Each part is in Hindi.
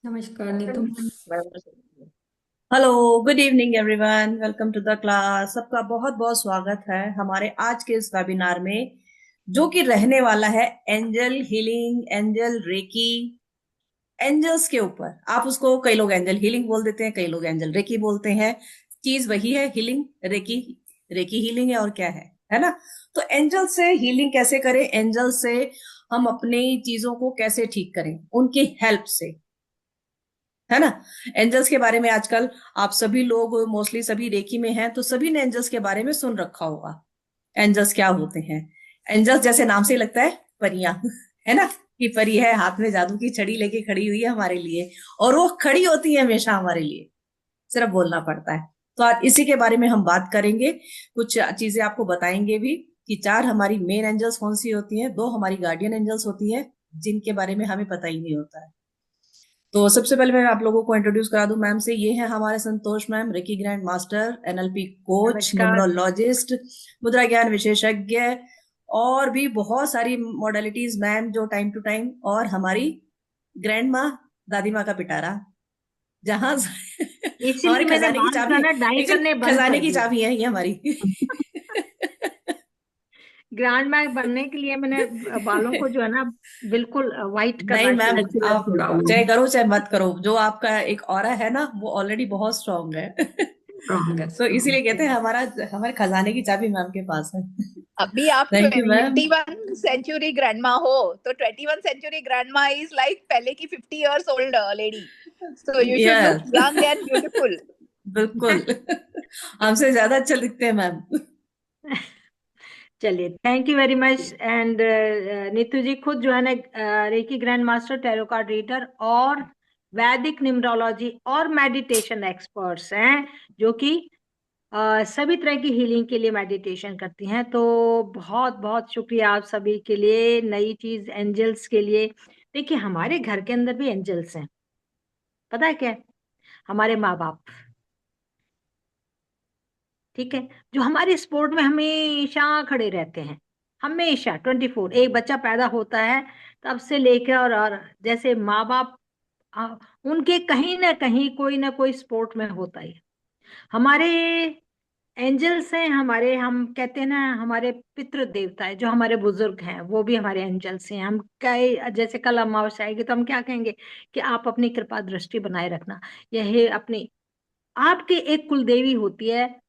नमस्कार Neetu. Hello, good evening everyone, welcome to the class. सबका बहुत बहुत स्वागत है हमारे आज के इस वेबिनार में, जो कि रहने वाला है angel healing, angel reiki, angels के ऊपर। आप उसको, कई लोग एंजल हीलिंग बोल देते हैं, कई लोग एंजल रेकी बोलते हैं। चीज वही है, हीलिंग रेकी। रेकी हीलिंग है और क्या है ना। तो एंजल से हीलिंग कैसे करें, एंजल से हम अपनी चीजों को कैसे ठीक करें उनकी हेल्प से, है ना। एंजल्स के बारे में आजकल आप सभी लोग, मोस्टली सभी रेकी में हैं, तो सभी ने एंजल्स के बारे में सुन रखा होगा। एंजल्स क्या होते हैं? एंजल्स जैसे नाम से ही लगता है, परियां है ना। कि परी है, हाथ में जादू की छड़ी लेके खड़ी हुई है हमारे लिए, और वो खड़ी होती है हमेशा हमारे लिए, सिर्फ बोलना पड़ता है। तो आज इसी के बारे में हम बात करेंगे, कुछ चीजें आपको बताएंगे भी कि चार हमारी मेन एंजल्स कौन सी होती हैं, दो हमारी गार्डियन एंजल्स होती हैं जिनके बारे में हमें पता ही नहीं होता है। तो सबसे पहले मैं आप लोगों को इंट्रोड्यूस करा दूं मैम से। ये है हमारे Santosh ma'am, reiki grand master, NLP coach, नमस्कार। न्यूमरोलॉजिस्ट, मुद्रा ज्ञान विशेषज्ञ, और भी बहुत सारी मॉडलिटीज मैम, जो टाइम टू टाइम, और हमारी ग्रैंड माँ, दादी माँ का पिटारा, जहां इसीलिए हमारे मैंने खजाने की बाल जो है चाबी। ना डाई एक्चुअली करने बंद खजाने कर की दिए। चाबी है ये हमारी। ग्रैंड मैम बनने के लिए मैंने बालों को जो है ना बिल्कुल वाइट नहीं करना मैम, शुरू किया, आप थोड़ा वो चाहे करो चाहे मत करो, जो आपका एक ऑरा है ना, वो ऑलरेडी बहुत स्ट्रांग है। स्ट्रॉन्ग है, तो स्ट्रॉन्ग इसीलिए कहते है। हैं हमारा, हमारे खजाने की चाबी मैम के पास है। अभी आप thank you ma'am. 21 century grandma हो, तो 21 सेंचुरी ग्रैंडमा इज लाइक पहले की 50 years old lady, so you should look yes, young and beautiful. बिल्कुल। हमसे ज्यादा अच्छा दिखते हैं मैम। चलिए, thank you very much. And Neetu ji खुद जो है ना reiki grand master, tarot card reader और वैदिक न्यूमरोलॉजी और मेडिटेशन एक्सपर्ट्स हैं, जो कि सभी तरह की हीलिंग के लिए मेडिटेशन करती हैं। तो बहुत बहुत शुक्रिया आप सभी के लिए। नई चीज एंजल्स के लिए, देखिए हमारे घर के अंदर भी एंजल्स हैं। पता है क्या है? हमारे माँ बाप, ठीक है, जो हमारे सपोर्ट में हमेशा खड़े रहते हैं। हमेशा 24, एक बच्चा पैदा होता है तब से लेकर, और जैसे माँ बाप, उनके कहीं ना कहीं कोई ना कोई सपोर्ट में होता ही है। हमारे एंजल्स हैं हमारे, हम कहते हैं ना हमारे पितृ देवता है, जो हमारे बुजुर्ग हैं वो भी हमारे एंजल्स हैं। हम कई, जैसे कल अमावस्या आएगी तो हम क्या कहेंगे कि आप अपनी कृपा दृष्टि बनाए रखना। यह अपनी, आपकी एक कुलदेवी होती है।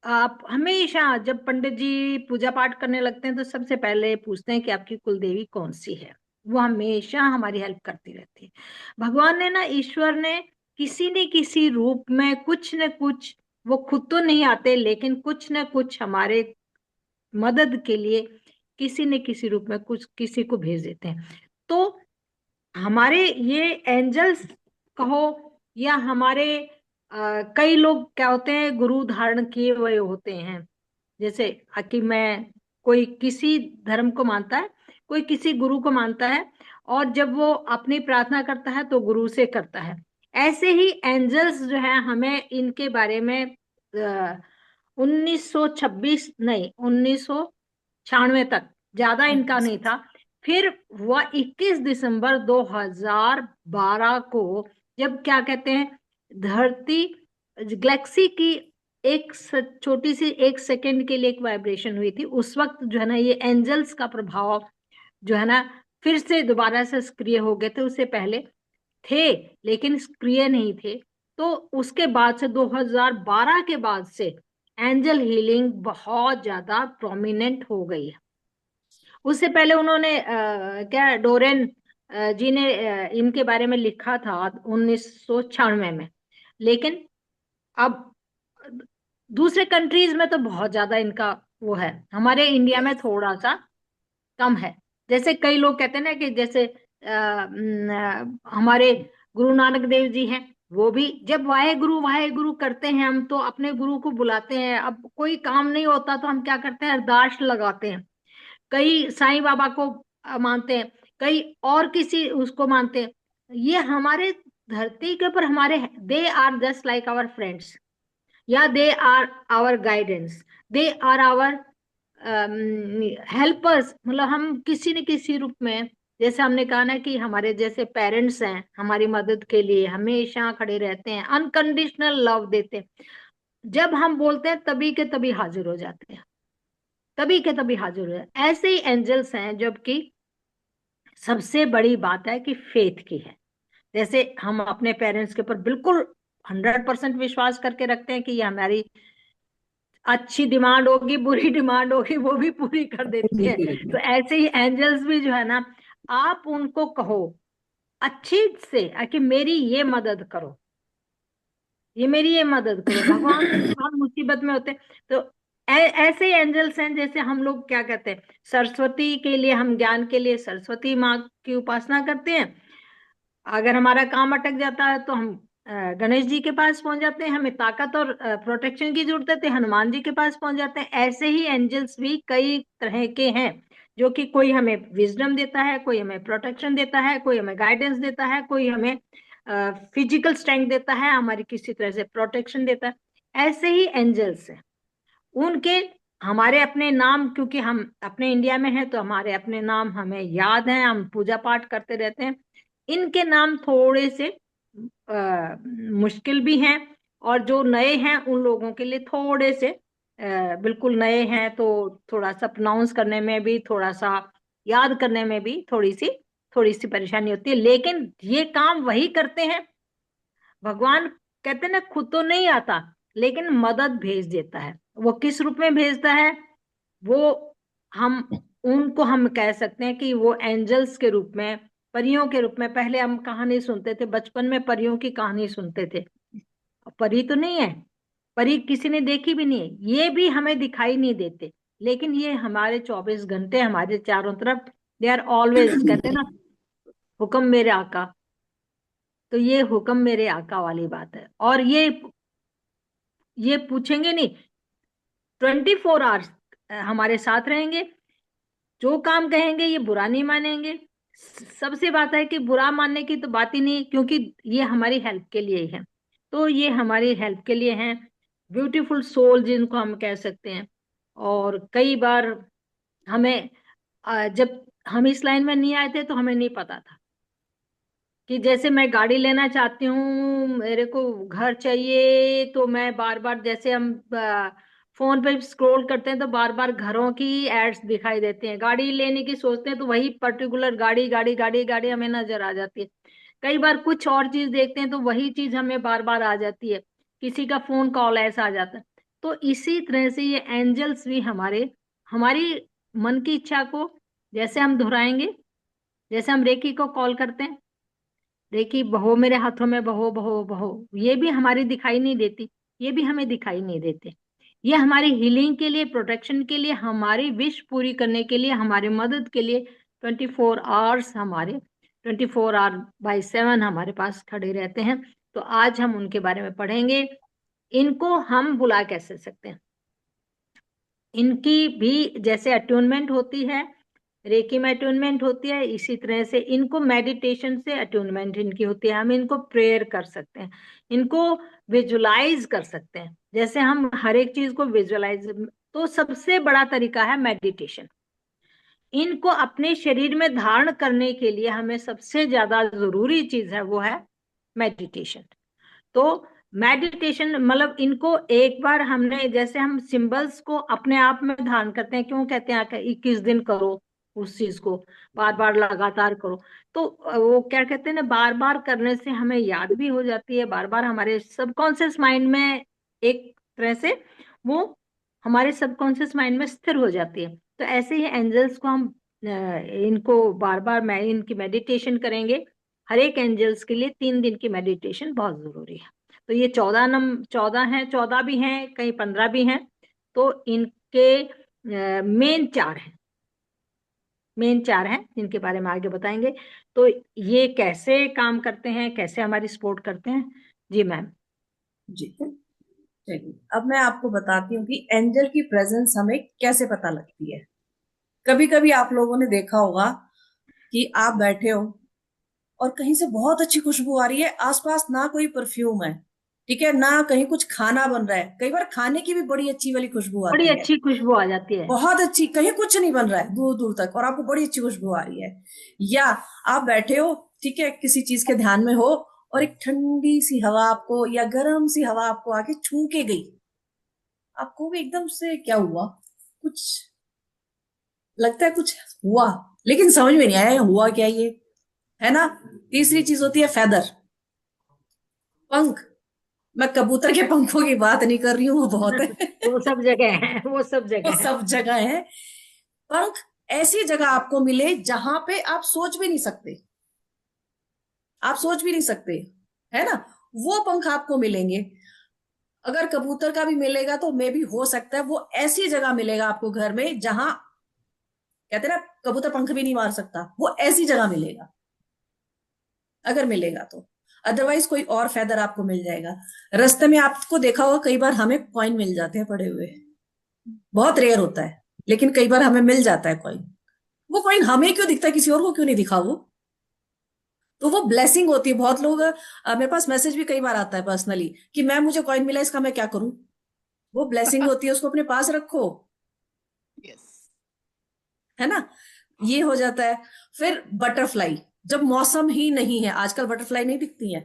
आप हमेशा जब पंडित जी पूजा पाठ करने लगते हैं तो सबसे पहले पूछते हैं कि आपकी कुलदेवी कौन सी है। वो हमेशा हमारी हेल्प करती रहती है। भगवान ने ना, ईश्वर ने किसी न किसी रूप में कुछ न कुछ, वो खुद तो नहीं आते लेकिन कुछ न कुछ हमारे मदद के लिए किसी न किसी रूप में कुछ किसी को भेज देते हैं। तो हमारे ये एंजल्स कहो, या हमारे कई लोग क्या होते हैं, गुरु धारण किए हुए होते हैं। जैसे कि मैं, कोई किसी धर्म को मानता है, कोई किसी गुरु को मानता है, और जब वो अपनी प्रार्थना करता है तो गुरु से करता है। ऐसे ही एंजल्स जो है, हमें इनके बारे में 1926, नहीं 1996 तक, ज्यादा इनका नहीं था। फिर हुआ 21 दिसंबर 2012 को, जब क्या कहते हैं, धरती, गैलेक्सी की एक छोटी सी एक सेकंड के लिए एक वाइब्रेशन हुई थी। उस वक्त जो है ना, ये एंजल्स का प्रभाव जो है ना, फिर से दोबारा से सक्रिय हो गए थे। उससे पहले थे लेकिन सक्रिय नहीं थे। तो उसके बाद से, 2012 के बाद से एंजल हीलिंग बहुत ज्यादा प्रोमिनेंट हो गई है। उससे पहले उन्होंने क्या, डोरेन जी ने इनके बारे में लिखा था 1996 में। लेकिन अब दूसरे कंट्रीज में तो बहुत ज्यादा इनका वो है, हमारे इंडिया में थोड़ा सा कम है। जैसे कई लोग कहते हैं ना कि जैसे हमारे गुरु नानक देव जी हैं, वो भी जब वाहे गुरु करते हैं, हम तो अपने गुरु को बुलाते हैं। अब कोई काम नहीं होता तो हम क्या करते हैं, अरदास लगाते हैं। कई साईं बाबा को मानते हैं, कई और किसी उसको मानते हैं। ये हमारे धरती के ऊपर हमारे, they are just like our friends, या they are our guidance, they are our helpers. मतलब हम किसी न किसी रूप में जैसे हमने कहा ना कि हमारे जैसे पेरेंट्स हैं, हमारी मदद के लिए हमेशा खड़े रहते हैं, अनकंडीशनल लव देते हैं। जब हम बोलते हैं तभी के तभी हाजिर हो जाते हैं, तभी के तभी हाजिर हो जाते हैं। ऐसे ही एंजल्स हैं, जबकि सबसे बड़ी बात है कि फेथ की है। जैसे हम अपने पेरेंट्स के ऊपर बिल्कुल 100% विश्वास करके रखते हैं कि ये हमारी अच्छी डिमांड होगी, बुरी डिमांड होगी, वो भी पूरी कर देती है। तो ऐसे ही एंजल्स भी जो है ना, आप उनको कहो अच्छी से कि मेरी ये मदद करो, ये मेरी ये मदद करो। भगवान तो इंसान मुसीबत में होते हैं। तो ऐसे ही एंजल्स हैं। जैसे हम लोग क्या कहते हैं, सरस्वती के लिए, हम ज्ञान के लिए सरस्वती माँ की उपासना करते हैं। अगर हमारा काम अटक जाता है तो हम गणेश जी के पास पहुंच जाते हैं। हमें ताकत और प्रोटेक्शन की जरूरत है तो हनुमान जी के पास पहुंच जाते हैं। ऐसे ही एंजल्स भी कई तरह के हैं, जो कि कोई हमें विजडम देता है, कोई हमें प्रोटेक्शन देता है, कोई हमें गाइडेंस देता है, कोई हमें फिजिकल स्ट्रेंथ देता है, हमारी किसी तरह से प्रोटेक्शन देता है। ऐसे ही एंजल्स हैं। उनके हमारे अपने नाम, क्योंकि हम अपने इंडिया में हैं तो हमारे अपने नाम हमें याद हैं, हम पूजा पाठ करते रहते हैं। इनके नाम थोड़े से मुश्किल भी हैं, और जो नए हैं उन लोगों के लिए थोड़े से बिल्कुल नए हैं, तो थोड़ा सा प्रोनाउंस करने में भी, थोड़ा सा याद करने में भी थोड़ी सी परेशानी होती है। लेकिन ये काम वही करते हैं। भगवान कहते हैं ना, खुद तो नहीं आता लेकिन मदद भेज देता है। वो किस रूप में भेजता है, वो हम उनको हम कह सकते हैं कि वो एंजल्स के रूप में, परियों के रूप में। पहले हम कहानी सुनते थे बचपन में, परियों की कहानी सुनते थे। परी तो नहीं है, परी किसी ने देखी भी नहीं है, ये भी हमें दिखाई नहीं देते, लेकिन ये हमारे 24 घंटे हमारे चारों तरफ, दे आर ऑलवेज, कहते हैं ना, हुक्म मेरे आका। तो ये हुक्म मेरे आका वाली बात है। और ये पूछेंगे नहीं, 24 आवर्स हमारे साथ रहेंगे। जो काम कहेंगे ये बुरा नहीं मानेंगे। सबसे बात है कि बुरा मानने की तो बात ही नहीं, क्योंकि ये हमारी हेल्प के लिए ही है। तो ये हमारी हेल्प के लिए हैं, ब्यूटीफुल सोल जिनको हम कह सकते हैं। और कई बार हमें जब हम इस लाइन में नहीं आए थे तो हमें नहीं पता था कि जैसे मैं गाड़ी लेना चाहती हूँ, मेरे को घर चाहिए, तो मैं बार बार, जैसे हम फोन पे स्क्रॉल करते हैं तो बार बार घरों की एड्स दिखाई देती हैं। गाड़ी लेने की सोचते हैं तो वही पर्टिकुलर गाड़ी गाड़ी गाड़ी गाड़ी हमें नजर आ जाती है। कई बार कुछ और चीज देखते हैं तो वही चीज हमें बार बार आ जाती है। किसी का फोन कॉल ऐसा आ जाता है। तो इसी तरह से ये एंजल्स भी हमारी मन की इच्छा को, जैसे हम दोहराएंगे, जैसे हम रेकी को कॉल करते हैं, देखिए बहो मेरे हाथों में, बहो बहो बहो, ये भी हमारी दिखाई नहीं देती, ये भी हमें दिखाई नहीं देते। ये हमारी हीलिंग के लिए, प्रोटेक्शन के लिए, हमारी विश पूरी करने के लिए, हमारी मदद के लिए 24 आवर्स, हमारे 24 आवर बाई 7 हमारे पास खड़े रहते हैं। तो आज हम उनके बारे में पढ़ेंगे। इनको हम बुला कैसे सकते हैं, इनकी भी जैसे अट्यूनमेंट होती है, रेकी में अट्यूनमेंट होती है, इसी तरह से इनको मेडिटेशन से अट्यूनमेंट इनकी होती है। हम इनको प्रेयर कर सकते हैं, इनको विजुलाइज कर सकते हैं। जैसे हम हर एक चीज को विजुलाइज, तो सबसे बड़ा तरीका है मेडिटेशन। इनको अपने शरीर में धारण करने के लिए हमें सबसे ज्यादा जरूरी चीज है, वो है मेडिटेशन। तो मेडिटेशन मतलब इनको एक बार हमने, जैसे हम सिंबल्स को अपने आप में धारण करते हैं, क्यों कहते हैं कि 21 दिन करो उस चीज को, बार बार लगातार करो। तो वो क्या कहते हैं ना, बार बार करने से हमें याद भी हो जाती है, बार बार हमारे सबकॉन्शियस माइंड में, एक तरह से वो हमारे सबकॉन्शियस माइंड में स्थिर हो जाती है। तो ऐसे ही एंजल्स को हम इनको बार बार मैं इनकी मेडिटेशन करेंगे। हर एक एंजल्स के लिए 3 दिन की मेडिटेशन बहुत जरूरी है। तो ये 14 हैं, 14 भी हैं, कहीं 15 भी हैं। तो इनके मेन 4 हैं जिनके बारे में आगे बताएंगे। तो ये कैसे काम करते हैं, कैसे हमारी सपोर्ट करते हैं, जी मैम। जी, चलिए अब मैं आपको बताती हूँ कि एंजल की प्रेजेंस हमें कैसे पता लगती है। कभी कभी आप लोगों ने देखा होगा कि आप बैठे हो और कहीं से बहुत अच्छी खुशबू आ रही है, आसपास ना कोई परफ्यूम है, ठीक है ना, कहीं कुछ खाना बन रहा है, कई बार खाने की भी बड़ी अच्छी वाली खुशबू बड़ी आती है, अच्छी खुशबू आ जाती है। बहुत अच्छी, कहीं कुछ नहीं बन रहा है दूर दूर तक और आपको बड़ी अच्छी खुशबू आ रही है। या आप बैठे हो, ठीक है, किसी चीज के ध्यान में हो और एक ठंडी सी हवा आपको या गर्म सी हवा आपको आके छू के गई, आपको भी एकदम से क्या हुआ, कुछ लगता है कुछ हुआ, लेकिन समझ में नहीं आया हुआ क्या ये, है ना। तीसरी चीज होती है फेदर, पंख। मैं कबूतर के पंखों की बात नहीं कर रही हूँ, वो बहुत है। वो सब जगह है, वो सब वो जगह है। सब जगह है। पंख ऐसी जगह आपको मिले जहां पे आप सोच भी नहीं सकते, आप सोच भी नहीं सकते, है ना, वो पंख आपको मिलेंगे। अगर कबूतर का भी मिलेगा तो मे भी हो सकता है वो ऐसी जगह मिलेगा आपको घर में जहां कहते हैं ना कबूतर पंख भी नहीं मार सकता, वो ऐसी जगह मिलेगा अगर मिलेगा तो। अदरवाइज कोई और फेदर आपको मिल जाएगा। रास्ते में आपको देखा होगा कई बार हमें कॉइन मिल जाते हैं पड़े हुए, बहुत रेयर होता है, लेकिन कई बार हमें मिल जाता है कॉइन। वो कॉइन हमें क्यों दिखता है, किसी और को क्यों नहीं दिखा वो, तो वो ब्लेसिंग होती है। बहुत लोग मेरे पास मैसेज भी कई बार आता है पर्सनली कि मैम मुझे कॉइन मिला, इसका मैं क्या करूं। वो ब्लेसिंग होती है, उसको अपने पास रखो, Yes. है ना, ये हो जाता है। फिर बटरफ्लाई, जब मौसम ही नहीं है, आजकल बटरफ्लाई नहीं दिखती है,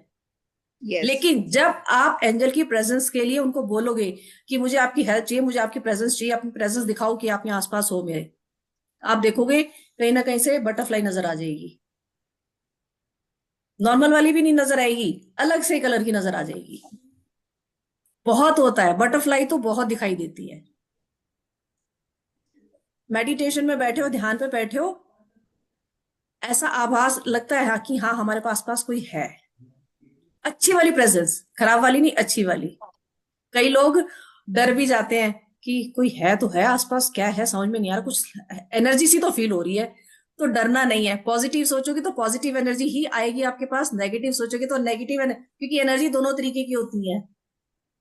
Yes. लेकिन जब आप एंजल की प्रेजेंस के लिए उनको बोलोगे कि मुझे आपकी हेल्प चाहिए, मुझे आपकी प्रेजेंस चाहिए, अपनी प्रेजेंस दिखाओ कि आप यहाँ आसपास हो मेरे, आप देखोगे कहीं ना कहीं से बटरफ्लाई नजर आ जाएगी। नॉर्मल वाली भी नहीं नजर आएगी, अलग से कलर की नजर आ जाएगी। बहुत होता है, बटरफ्लाई तो बहुत दिखाई देती है। मेडिटेशन में बैठे हो, ध्यान पे बैठे हो, ऐसा आभास लगता है कि हाँ हमारे पास पास कोई है, अच्छी वाली प्रेजेंस, खराब वाली नहीं, अच्छी वाली। कई लोग डर भी जाते हैं कि कोई है तो है आसपास, क्या है समझ में नहीं आ रहा, कुछ एनर्जी सी तो फील हो रही है। तो डरना नहीं है, पॉजिटिव सोचोगे तो पॉजिटिव एनर्जी ही आएगी आपके पास, नेगेटिव सोचोगे तो नेगेटिव, क्योंकि एनर्जी दोनों तरीके की होती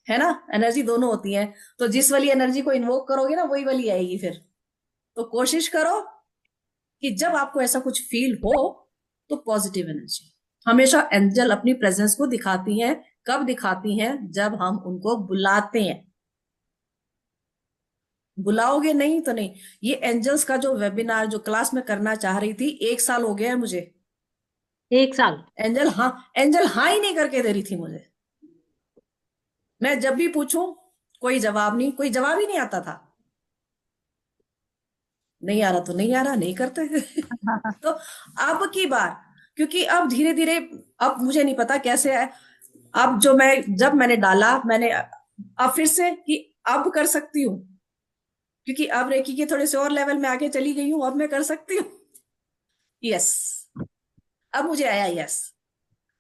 है ना, एनर्जी दोनों होती है। तो जिस वाली एनर्जी को इन्वोक करोगे ना वही वाली आएगी फिर। तो कोशिश करो कि जब आपको ऐसा कुछ फील हो तो पॉजिटिव एनर्जी, हमेशा एंजल अपनी प्रेजेंस को दिखाती हैं। कब दिखाती हैं, जब हम उनको बुलाते हैं। बुलाओगे नहीं तो नहीं। ये एंजल्स का जो वेबिनार, जो क्लास में करना चाह रही थी, 1 साल हो गया है मुझे। 1 साल। एंजल हाँ, एंजल हाँ ही नहीं करके दे रही थी मुझे। मैं जब भी पूछूं कोई जवाब नहीं, कोई जवाब ही नहीं आता था। नहीं आ रहा तो नहीं आ रहा, नहीं करते। तो अब की बार, क्योंकि अब धीरे धीरे, अब मुझे नहीं पता कैसे है, अब जो मैं जब मैंने डाला, मैंने अब फिर से कि अब कर सकती हूँ, क्योंकि अब रेकी के थोड़े से और लेवल में आगे चली गई हूँ, अब मैं कर सकती हूँ। यस, अब मुझे आया यस।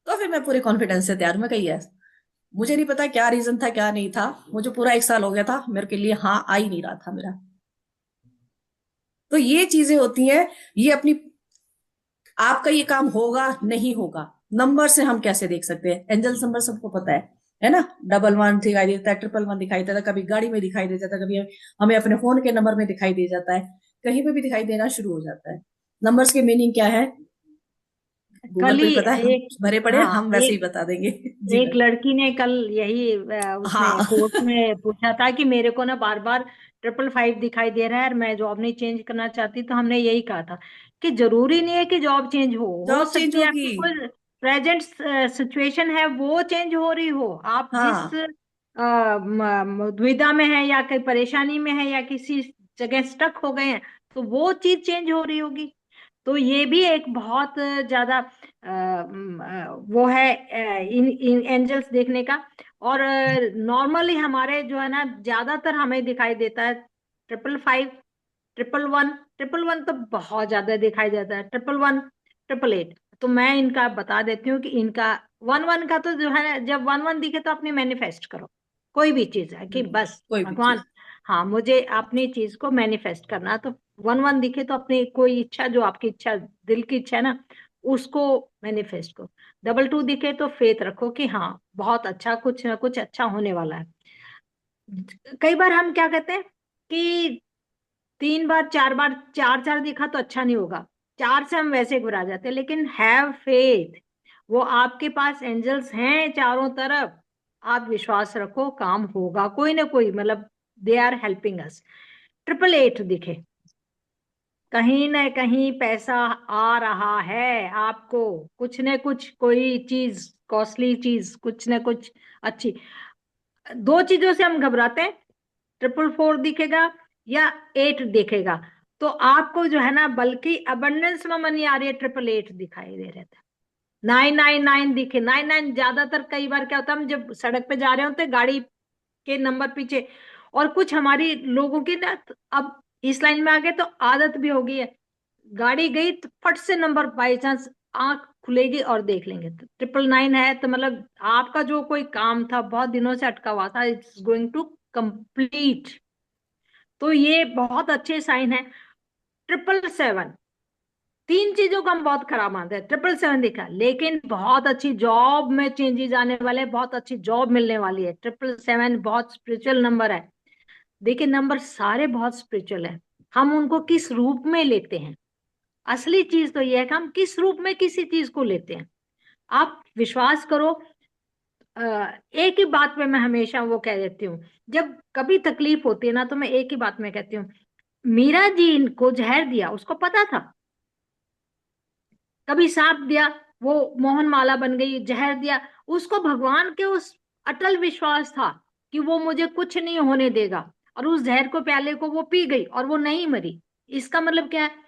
तो फिर मैं पूरे कॉन्फिडेंस से तैयार हूं, मैं कही यस। मुझे नहीं पता क्या रीजन था क्या नहीं था, मुझे पूरा 1 साल हो गया था, मेरे के लिए हाँ आ ही नहीं रहा था मेरा। तो ये चीजें होती हैं, ये अपनी, आपका ये काम होगा नहीं होगा, नंबर से हम कैसे देख सकते हैं। एंजल्स नंबर सबको पता है ना, 11 दिखाई देता है, 111 दिखाई देता है, कभी गाड़ी में दिखाई दे जाता है, कभी हमें अपने फोन के नंबर में दिखाई दे जाता है, कहीं पे भी दिखाई देना शुरू हो जाता है। नंबर्स के मीनिंग क्या है, गूगल कल पे ही भी पता है, हम एक, भरे पड़े हैं, हाँ, हम वैसे ही एक बता देंगे। जी एक मैम। लड़की ने कल यही हाँ। उसमें कोर्स में पूछा था कि मेरे को ना बार बार 555 दिखाई दे रहा है और मैं जॉब नहीं चेंज करना चाहती। तो हमने यही कहा था कि जरूरी नहीं है कि जॉब चेंज हो जॉब चेंज सकती है होगी। आपकी कोई प्रेजेंट सिचुएशन है वो चेंज हो रही हो, आप जिस हाँ। दुविधा में है या कहीं परेशानी में है या किसी जगह स्टक हो गए हैं, तो वो चीज चेंज हो रही होगी। तो ये भी एक बहुत ज्यादा वो है इन एंजल्स देखने का। और नॉर्मली हमारे जो है ना ज्यादातर हमें दिखाई देता है 555, 111। 111 तो बहुत ज्यादा दिखाई देता है, 111, 888। तो मैं इनका बता देती हूँ कि इनका 11 का तो जो है ना, जब 11 दिखे तो अपनी मैनिफेस्ट करो। कोई भी चीज है कि बिल्कुल, बस कोई भी भगवान, चीज। हाँ मुझे अपनी चीज को मैनिफेस्ट करना है, तो 11 दिखे तो अपनी कोई इच्छा, जो आपकी इच्छा, दिल की इच्छा है ना, उसको मैनिफेस्ट करो। 22 दिखे तो फेथ रखो कि हाँ बहुत अच्छा, कुछ ना कुछ अच्छा होने वाला है। कई बार हम क्या कहते हैं कि 3 बार 4 बार, 4 4 दिखा तो अच्छा नहीं होगा, 4 से हम वैसे घुरा जाते हैं, लेकिन हैव फेथ। वो आपके पास एंजल्स हैं चारों तरफ, आप विश्वास रखो, काम होगा, कोई ना कोई, मतलब दे आर हेल्पिंग अस। 888 दिखे, कहीं ना कहीं पैसा आ रहा है आपको, कुछ न कुछ, कोई चीज, कॉस्टली चीज, कुछ न कुछ अच्छी। दो चीजों से हम घबराते हैं, 444 दिखेगा या 8 दिखेगा, तो आपको जो है ना, बल्कि अबंडेंस में मनी आ रही है, 888 दिखाई दे रहे थे। 999 दिखे, 99 ज्यादातर, कई बार क्या होता है, हम जब सड़क पे जा रहे होते हैं गाड़ी के नंबर पीछे, और कुछ हमारी लोगों की ना, अब इस लाइन में आ गए तो आदत भी हो गई है, गाड़ी गई तो फट से नंबर, बाई चांस आंख खुलेगी और देख लेंगे, तो 999 है, तो मतलब आपका जो कोई काम था बहुत दिनों से अटका हुआ था, इट्स गोइंग टू कंप्लीट। तो ये बहुत अच्छे साइन है। 777, तीन चीजों को हम बहुत खराब मानते हैं। 777 दिखा, लेकिन बहुत अच्छी जॉब में चेंजेस आने वाले, बहुत अच्छी जॉब मिलने वाली है। 777 बहुत स्पिरिचुअल नंबर है। देखिए, नंबर सारे बहुत स्पिरिचुअल है, हम उनको किस रूप में लेते हैं। असली चीज तो यह है कि हम किस रूप में किसी चीज को लेते हैं। आप विश्वास करो, एक ही बात पे मैं हमेशा वो कह देती हूँ, जब कभी तकलीफ होती है ना, तो मैं एक ही बात में कहती हूँ, मीरा जी इनको जहर दिया, उसको पता था। कभी सांप दिया, वो मोहन माला बन गई, जहर दिया, उसको भगवान के उस अटल विश्वास था कि वो मुझे कुछ नहीं होने देगा, और उस जहर को, प्याले को वो पी गई और वो नहीं मरी। इसका मतलब क्या है?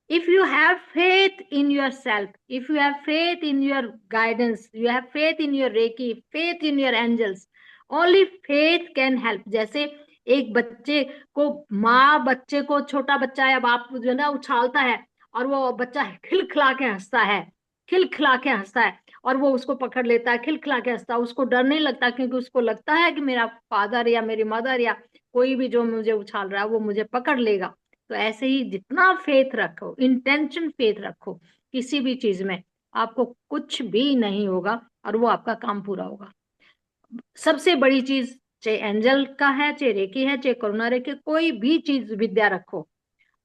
if you have faith in yourself, if you have faith in your guidance, you have faith in your reiki, faith in your angels, only faith can help। जैसे एक बच्चे को, माँ बच्चे को, छोटा बच्चा है, बाप जो है ना उछालता है, और वो बच्चा खिलखिला के हंसता है, खिलखिला के हंसता है, और वो उसको पकड़ लेता है, खिलखिला के हंसता है, उसको डर नहीं लगता, क्योंकि उसको लगता है कि मेरा फादर या मेरी मदर या कोई भी जो मुझे उछाल रहा है वो मुझे पकड़ लेगा। तो ऐसे ही जितना फेथ रखो, इंटेंशन फेथ रखो किसी भी चीज में, आपको कुछ भी नहीं होगा, और वो आपका काम पूरा होगा। सबसे बड़ी चीज, चाहे एंजल का है, चाहे रेकी है, चाहे करुणा रेकी, कोई भी चीज विद्या रखो,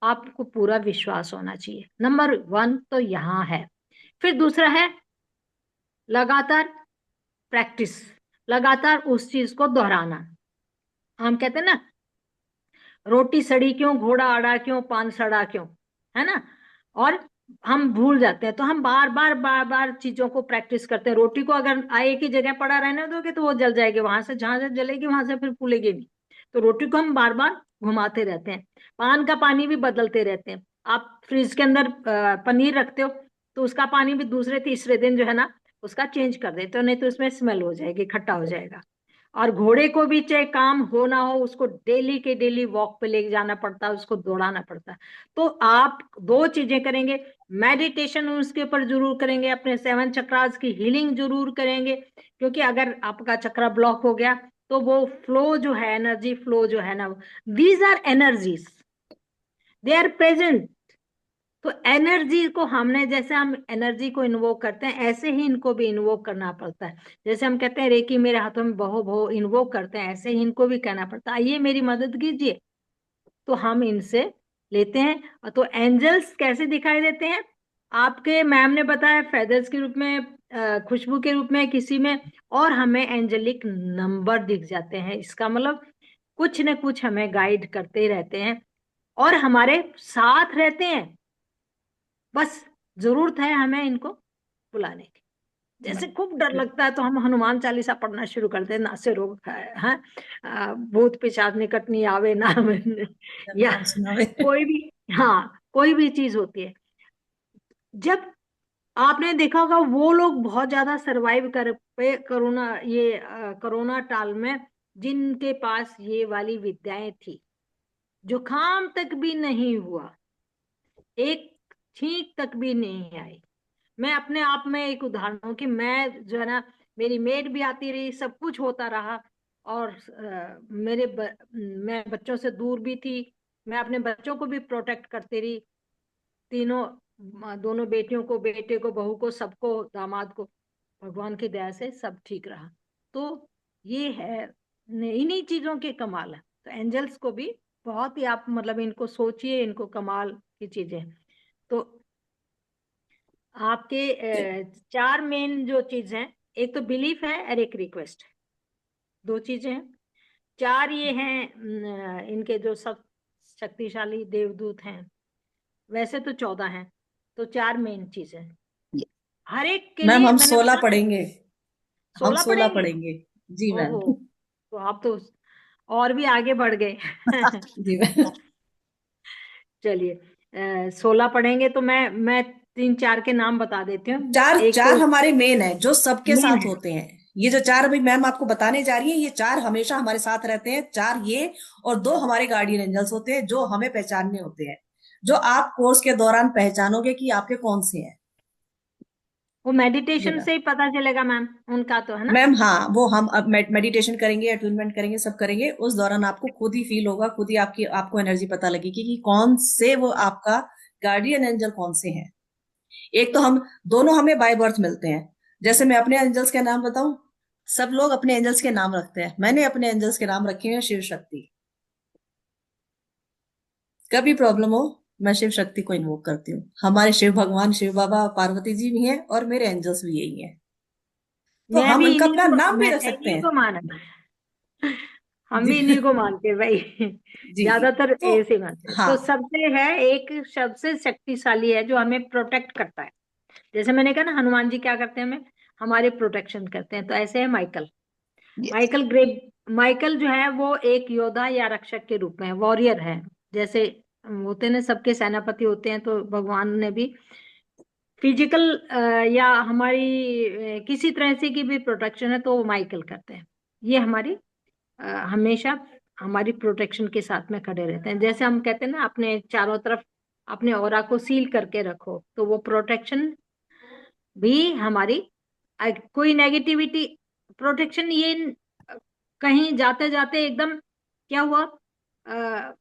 आपको पूरा विश्वास होना चाहिए। नंबर 1 तो यहाँ है। फिर दूसरा है लगातार प्रैक्टिस, लगातार उस चीज को दोहराना। हम कहते हैं ना, रोटी सड़ी क्यों, घोड़ा अड़ा क्यों, पान सड़ा क्यों, है ना। और हम भूल जाते हैं, तो हम बार बार बार बार चीजों को प्रैक्टिस करते हैं। रोटी को अगर एक ही जगह पड़ा रहने दोगे तो वो जल जाएगी, वहां से जहां से जलेगी वहां से फिर फूलेगी नहीं। तो रोटी को हम बार बार घुमाते रहते हैं। पान का पानी भी बदलते रहते हैं। आप फ्रिज के अंदर पनीर रखते हो, तो उसका पानी भी दूसरे तीसरे दिन जो है ना, उसका चेंज कर देते हो, नहीं तो उसमें स्मेल हो जाएगी, खट्टा हो जाएगा। और घोड़े को भी चाहे काम हो ना हो, उसको डेली के डेली वॉक पे लेके जाना पड़ता है, उसको दौड़ाना पड़ता है। तो आप दो चीजें करेंगे, मेडिटेशन उसके ऊपर जरूर करेंगे, अपने 7 चक्रास की हीलिंग जरूर करेंगे, क्योंकि अगर आपका चक्रा ब्लॉक हो गया तो वो फ्लो जो है, एनर्जी फ्लो जो है ना, these are energies, they are present. तो एनर्जी को हमने, जैसे हम एनर्जी को इन्वोक करते हैं, ऐसे ही इनको भी इन्वोक करना पड़ता है। जैसे हम कहते हैं रेकी मेरे हाथों में बहो बहो, इन्वोक करते हैं, ऐसे ही इनको भी कहना पड़ता है, आइए मेरी मदद कीजिए। तो हम इनसे लेते हैं। और तो एंजल्स कैसे दिखाई देते हैं? आपके मैम ने बताया, फेदर्स के रूप में, खुशबू के रूप में, किसी में, और हमें एंजेलिक नंबर दिख जाते हैं। इसका मतलब कुछ न कुछ हमें गाइड करते रहते हैं और हमारे साथ रहते हैं। बस जरूरत है हमें इनको बुलाने की। जैसे खूब डर लगता है तो हम हनुमान चालीसा पढ़ना शुरू करते हैं, नासे रोग है, भूत पिशाच निकट नहीं आवे ना या नाम सुनावे। कोई भी, हाँ कोई भी चीज होती है। जब आपने देखा होगा, वो लोग बहुत ज्यादा सरवाइव कर पे कोरोना, ये कोरोना टाल में, जिनके पास ये वाली विद्याएं थी, जुकाम तक भी नहीं हुआ, एक छींक तक भी नहीं आई। मैं अपने आप में एक उदाहरण हूँ कि मैं जो है ना, मेरी मेड भी आती रही, सब कुछ होता रहा, और मैं बच्चों से दूर भी थी, मैं अपने बच्चों को भी प्रोटेक्ट करती रही, तीनों, दोनों बेटियों को, बेटे को, बहू को, सबको, दामाद को, भगवान की दया से सब ठीक रहा। तो ये है, इन्हीं चीजों के कमाल है। तो एंजल्स को भी बहुत ही, आप मतलब इनको सोचिए, इनको कमाल की चीजें। तो आपके चार मेन जो चीज हैं, एक तो बिलीफ है और एक रिक्वेस्ट है। दो चीजें हैं। चार ये हैं इनके जो सब शक्तिशाली देवदूत हैं, वैसे तो 14 हैं, तो चार मेन चीजें हैं हर एक के मैम लिए। हम मैंने 16 बताया पढ़ेंगे। हम 16 16 पढ़ेंगे। पढ़ेंगे। जी मैम। ओहो, तो आप तो और भी आगे बढ़ गए। जी मैम। चलिए 16 पढ़ेंगे तो मैं तीन चार के नाम बता देती हूँ। चार एक चार तो हमारे मेन है जो सबके मेन साथ है। होते हैं। ये जो चार अभी मैम आपको बताने जा रही है, ये चार हमेशा हमारे साथ रहते हैं। चार ये, और दो हमारे गार्डियन एंजल्स होते हैं जो हमें पहचानने होते हैं, जो आप कोर्स के दौरान पहचानोगे कि आपके कौन से हैं। वो जी मेडिटेशन मैम। से ही पता चलेगा मैम, उनका तो है ना। मैम हाँ, वो हम अब मेडिटेशन करेंगे, अटूनमेंट करेंगे, सब करेंगे, उस दौरान आपको खुद ही फील होगा, खुद ही आपको एनर्जी पता लगेगी कि कौन से वो आपका गार्डियन एंजल कौन से हैं। एक तो हम दोनों हमें बाय बर्थ मिलते हैं। जैसे मैं अपने एंजल्स के नाम बताऊं, सब लोग अपने एंजल्स के नाम रखते हैं, मैंने अपने एंजल्स के नाम रखे हैं शिव शक्ति। कभी प्रॉब्लम हो, मैं शिव शक्ति को इन्वोक करती हूँ। हमारे शिव भगवान, शिव बाबा, पार्वती जी भी हैं और मेरे एंजल्स भी यही हैं, तो मैं हम भी इनका इन्हीं अपना को नाम भी रख मैंने सकते इन्हीं हैं। को माना। हम जी। भी इन्हीं को मानते हैं भाई। जी। ज्यादातर तो ऐसे मानते हैं। हाँ। तो सबसे है एक सबसे शक्तिशाली है जो हमें प्रोटेक्ट करता है। जैसे मैंने कहा ना, हनुमान जी क्या करते हैं, हमें हमारे प्रोटेक्शन करते हैं। तो ऐसे है माइकल। Yes. माइकल ग्रेव माइकल जो है वो एक योद्धा या रक्षक के रूप में वॉरियर है। जैसे होते हैं ना, सबके सेनापति होते हैं, तो भगवान ने भी फिजिकल या हमारी किसी तरह से की भी प्रोटेक्शन है तो वो माइकल करते हैं। ये हमारी हमेशा हमारी प्रोटेक्शन के साथ में खड़े रहते हैं। जैसे हम कहते हैं ना, अपने चारों तरफ अपने ऑरा को सील करके रखो, तो वो प्रोटेक्शन भी हमारी कोई नेगेटिविटी प्रोटेक्शन ये कहीं जाते जाते एकदम क्या हुआ, अ,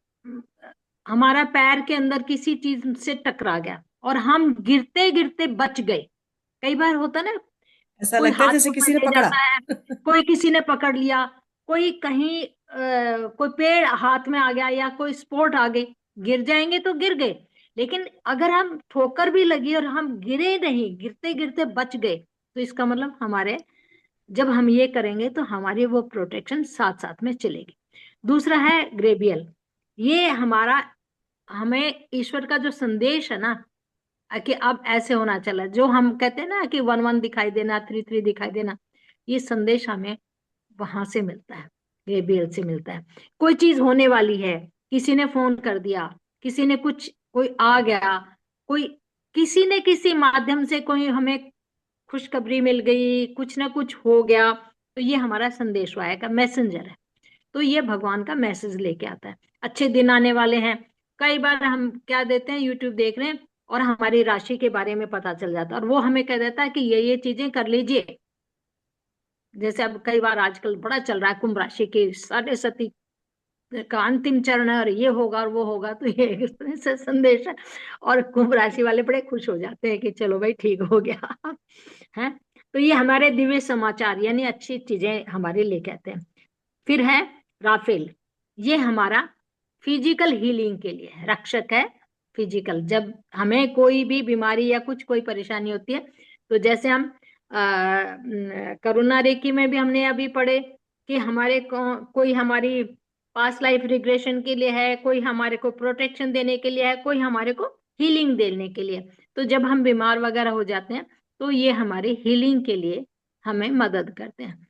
हमारा पैर के अंदर किसी चीज से टकरा गया और हम गिरते गिरते बच गए। कई बार होता ना, ऐसा कोई लगता है हाथ जैसे पकड़ किसी ने ले पकड़ा। जाता है, कोई किसी ने पकड़ लिया, कोई कहीं कोई पेड़ हाथ में आ गया या कोई स्पोर्ट आ गई, गिर जाएंगे तो गिर गए। लेकिन अगर हम ठोकर भी लगी और हम गिरे नहीं, गिरते गिरते बच गए, तो इसका मतलब हमारे जब हम ये करेंगे तो हमारी वो प्रोटेक्शन साथ साथ में चलेगी। दूसरा है ग्रेबियल। ये हमारा हमें ईश्वर का जो संदेश है ना, कि अब ऐसे होना चला, जो हम कहते हैं ना कि 1 1 दिखाई देना, 3 3 दिखाई देना, ये संदेश हमें वहां से मिलता है, ग्रेबियल से मिलता है। कोई चीज होने वाली है, किसी ने फोन कर दिया, किसी ने कुछ कोई आ गया, कोई किसी ने किसी माध्यम से कोई हमें खुशखबरी मिल गई, कुछ ना कुछ हो गया, तो ये हमारा संदेश वाहक का मैसेंजर है। तो ये भगवान का मैसेज लेके आता है। अच्छे दिन आने वाले हैं। कई बार हम क्या देते हैं, यूट्यूब देख रहे हैं और हमारी राशि के बारे में पता चल जाता है और वो हमें कह देता है कि ये चीजें कर लीजिए। जैसे अब कई बार आजकल बड़ा चल रहा है, कुंभ राशि की 7.5 का अंतिम चरण है और ये होगा और वो होगा, तो ये एक तरह से संदेश है। और कुंभ राशि वाले बड़े खुश हो जाते हैं कि चलो भाई ठीक हो गया। है। तो ये हमारे दिव्य समाचार यानी अच्छी चीजें हमारे लिए कहते हैं। फिर है राफेल। ये हमारा फिजिकल हीलिंग के लिए है, रक्षक है फिजिकल। जब हमें कोई भी बीमारी या कुछ कोई परेशानी होती है, तो जैसे हम करुणा रेकी में भी हमने अभी पढ़े कि हमारे कोई हमारी पास्ट लाइफ रिग्रेशन के लिए है, कोई हमारे को प्रोटेक्शन देने के लिए है, कोई हमारे को हीलिंग देने के लिए। तो जब हम बीमार वगैरह हो जाते हैं तो ये हमारे हीलिंग के लिए हमें मदद करते हैं।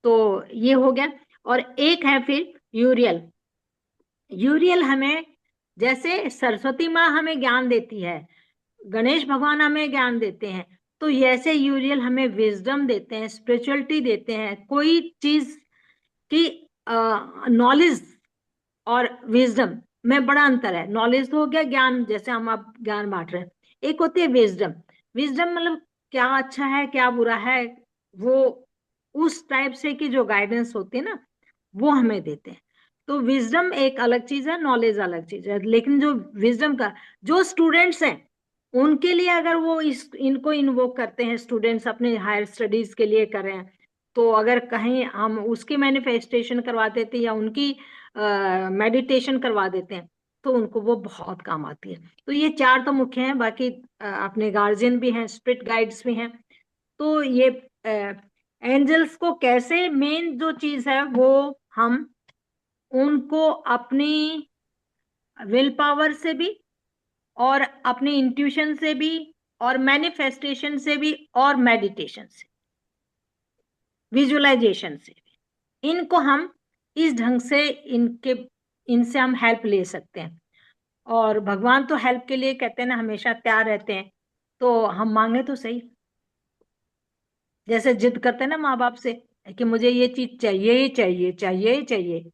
तो ये हो गया। और एक है फिर यूरियल। यूरियल हमें, जैसे सरस्वती माँ हमें ज्ञान देती है, गणेश भगवान हमें ज्ञान देते हैं, तो ऐसे यूरियल हमें विजडम देते हैं, स्पिरिचुअलिटी देते हैं। कोई चीज की नॉलेज और विजडम में बड़ा अंतर है। नॉलेज तो हो गया ज्ञान, जैसे हम अब ज्ञान बांट रहे हैं। एक होती है विजडम। विजडम मतलब क्या अच्छा है क्या बुरा है, वो उस टाइप से की जो गाइडेंस होती है ना, वो हमें देते हैं। तो विजडम एक अलग चीज है, नॉलेज अलग चीज है। लेकिन जो विजडम का जो स्टूडेंट्स हैं उनके लिए, अगर वो इनको इन्वोक करते हैं, स्टूडेंट्स अपने हायर स्टडीज के लिए कर रहे हैं, तो अगर कहीं हम उसकी मैनिफेस्टेशन करवा देते हैं या उनकी मेडिटेशन करवा देते हैं, तो उनको वो बहुत काम आती है। तो ये चार तो मुख्य हैं। बाकी अपने गार्जियन भी हैं, स्पिरिट गाइड्स भी हैं। तो ये एंजल्स को कैसे, मेन जो चीज है वो हम उनको अपनी विल पावर से भी और अपनी इंट्यूशन से भी और मैनिफेस्टेशन से भी और मेडिटेशन से, विजुअलाइजेशन से भी, इनको हम इस ढंग से इनसे हम हेल्प ले सकते हैं। और भगवान तो हेल्प के लिए कहते हैं ना, हमेशा तैयार रहते हैं। तो हम मांगे तो सही, जैसे जिद करते हैं ना माँ बाप से कि मुझे ये चीज चाहिए ही चाहिए, चाहिए ही चाहिए,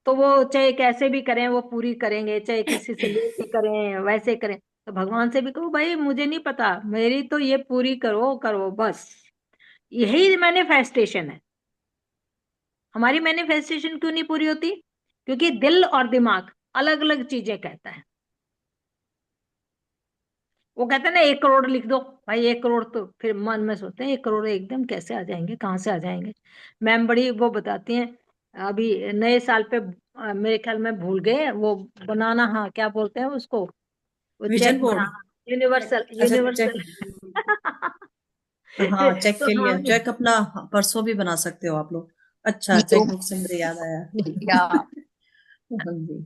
तो वो चाहे कैसे भी करें वो पूरी करेंगे, चाहे किसी से लेके करें वैसे करें। तो भगवान से भी कहो भाई मुझे नहीं पता, मेरी तो ये पूरी करो करो बस। यही मैनिफेस्टेशन है। हमारी मैनिफेस्टेशन क्यों नहीं पूरी होती? क्योंकि दिल और दिमाग अलग अलग चीजें कहता है। वो कहते हैं ना 1 करोड़ लिख दो, भाई 1 करोड़, तो फिर मन में सोचते हैं 1 करोड़ एकदम कैसे आ जाएंगे, कहाँ से आ जाएंगे। मैम बड़ी वो बताती हैं, अभी नए साल पे मेरे ख्याल में भूल गए वो बनाना, हाँ क्या बोलते हैं उसको, वो विजन चेक बोर्ड। बनाना, यूनिवर्सल अच्छा, चेक। यूनिवर्सल। हाँ, चेक तो के लिए हाँ, चेक अपना परसों भी बना सकते हो आप लोग। अच्छा, न्यू चेक बुक से मुझे याद आया। या हाँ जी,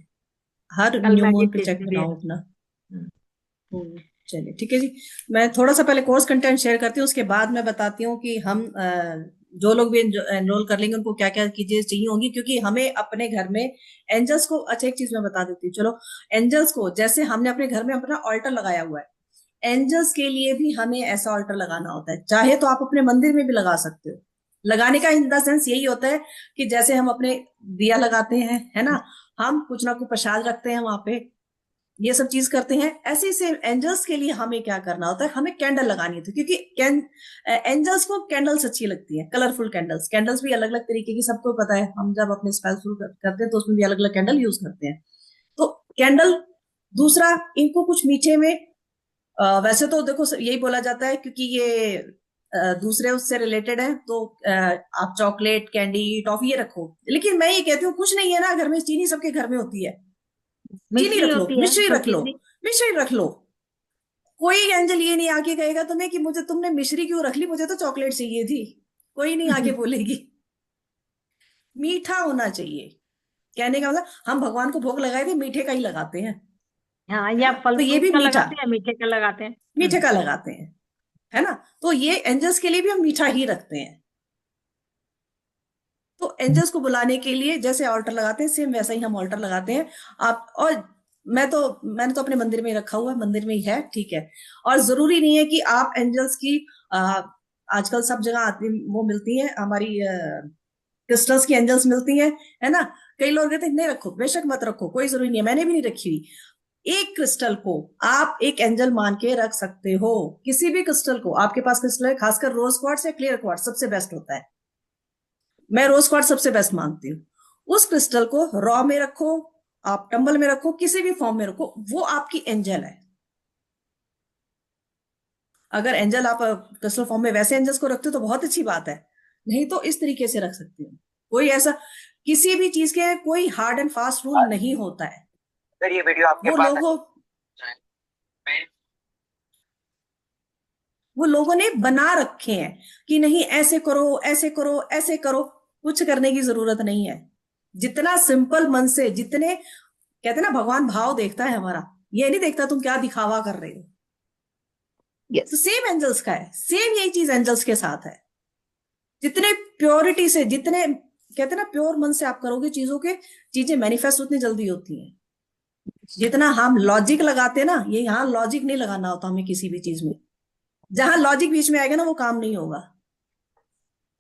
हर कल न्यू मून पे चेक मेडिटेशन भी है। बनाओ अपना। चलिए, ठीक है जी। मैं थोड़ा सा पहले कोर्स कंटेंट शेयर करती हूँ, उसके बाद मैं बताती हूँ कि हम जो लोग भी एनरोल कर लेंगे उनको क्या क्या चीजें चाहिए होंगी, क्योंकि हमें अपने घर में एंजल्स को, अच्छा एक चीज मैं बता देती हूँ, चलो। एंजल्स को जैसे हमने अपने घर में अपना ऑल्टर लगाया हुआ है, एंजल्स के लिए भी हमें ऐसा ऑल्टर लगाना होता है। चाहे तो आप अपने मंदिर में भी लगा सकते हो। लगाने का इन द सेंस यही होता है कि जैसे हम अपने दिया लगाते हैं, है ना, हम कुछ ना कुछ प्रसाद रखते हैं वहां पे, ये सब चीज करते हैं। ऐसे से एंजल्स के लिए हमें क्या करना होता है, हमें कैंडल लगानी होती है, क्योंकि एंजल्स को कैंडल्स अच्छी लगती हैं, कलरफुल कैंडल्स। कैंडल्स भी अलग अलग तरीके की, सबको पता है, हम जब अपने स्पेल शुरू करते हैं तो उसमें भी अलग अलग कैंडल यूज करते हैं। तो कैंडल। दूसरा, इनको कुछ मीठे में, वैसे तो देखो यही बोला जाता है, क्योंकि ये दूसरे उससे रिलेटेड है, तो आप चॉकलेट, कैंडी, टॉफी ये रखो। लेकिन मैं ये कहती हूँ कुछ नहीं है ना घर में, चीनी सबके घर में होती है, चीनी मिश्री रख लो, होती है मिश्री रख हल्की लो, सी। मिश्री रख लो। कोई एंजल ये नहीं आके कहेगा तुम्हें कि मुझे तुमने मिश्री क्यों रख ली, मुझे तो चॉकलेट चाहिए थी। कोई नहीं आके बोलेगी। मीठा होना चाहिए। कहने का मतलब, हम भगवान को भोग लगाए थे, मीठे का ही लगाते हैं, हाँ, है या ना, फल तो ये फ्रूट भी का मीठा, लगाते हैं, मीठे का लगाते हैं। मीठे का लगाते हैं, है ना। तो ये एंजल्स के लिए भी हम मीठा ही रखते हैं। तो एंजल्स को बुलाने के लिए जैसे ऑल्टर लगाते हैं, सेम वैसा ही हम ऑल्टर लगाते हैं। आप और मैंने तो अपने मंदिर में ही रखा हुआ है, मंदिर में ही है, ठीक है। और जरूरी नहीं है कि आप एंजल्स की, आजकल सब जगह आती, वो मिलती है हमारी, क्रिस्टल्स की एंजल्स मिलती हैं, है ना। कई लोग कहते हैं नहीं रखो, बेशक मत रखो, कोई जरूरी नहीं है, मैंने भी नहीं रखी हुई। एक क्रिस्टल को आप एक एंजल मान के रख सकते हो। किसी भी क्रिस्टल को, आपके पास क्रिस्टल है, खासकर रोज क्वार्ट्ज या क्लियर क्वार्ट्ज सबसे बेस्ट होता है। मैं रोज क्वार्ट्ज सबसे बेस्ट मानती हूँ। उस क्रिस्टल को रॉ में रखो, आप टंबल में रखो, किसी भी फॉर्म में रखो, वो आपकी एंजल है। अगर एंजल आप क्रिस्टल फॉर्म में वैसे एंजल्स को रखते हो तो बहुत अच्छी बात है, नहीं तो इस तरीके से रख सकते हो। कोई ऐसा, किसी भी चीज के कोई हार्ड एंड फास्ट रूल नहीं होता है। अगर ये वीडियो आपके वो पास लोगों वो लोगों ने बना रखे हैं कि नहीं ऐसे करो, ऐसे करो, ऐसे करो। कुछ करने की जरूरत नहीं है। जितना सिंपल मन से, जितने, कहते हैं ना भगवान भाव देखता है हमारा, ये नहीं देखता तुम क्या दिखावा कर रहे हो। तो यस सेम एंजल्स का है, सेम यही चीज एंजल्स के साथ है। जितने प्योरिटी से, जितने कहते हैं ना प्योर मन से आप करोगे चीजों के, चीजें मैनिफेस्ट उतनी जल्दी होती हैं। जितना हम लॉजिक लगाते हैं ना, ये यहाँ लॉजिक नहीं लगाना होता हमें किसी भी चीज में। जहां लॉजिक बीच में आएगा ना वो काम नहीं होगा।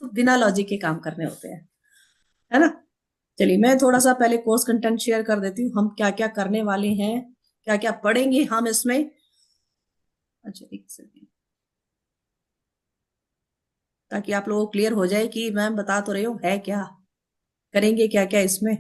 तो बिना लॉजिक के काम करने होते हैं, है ना। चलिए, मैं थोड़ा सा पहले कोर्स कंटेंट शेयर कर देती हूँ, हम क्या क्या करने वाले हैं, क्या क्या पढ़ेंगे हम इसमें। अच्छा, एक सेकेंड, ताकि आप लोगों को क्लियर हो जाए कि मैम बता तो रही हूँ है क्या, करेंगे क्या क्या इसमें।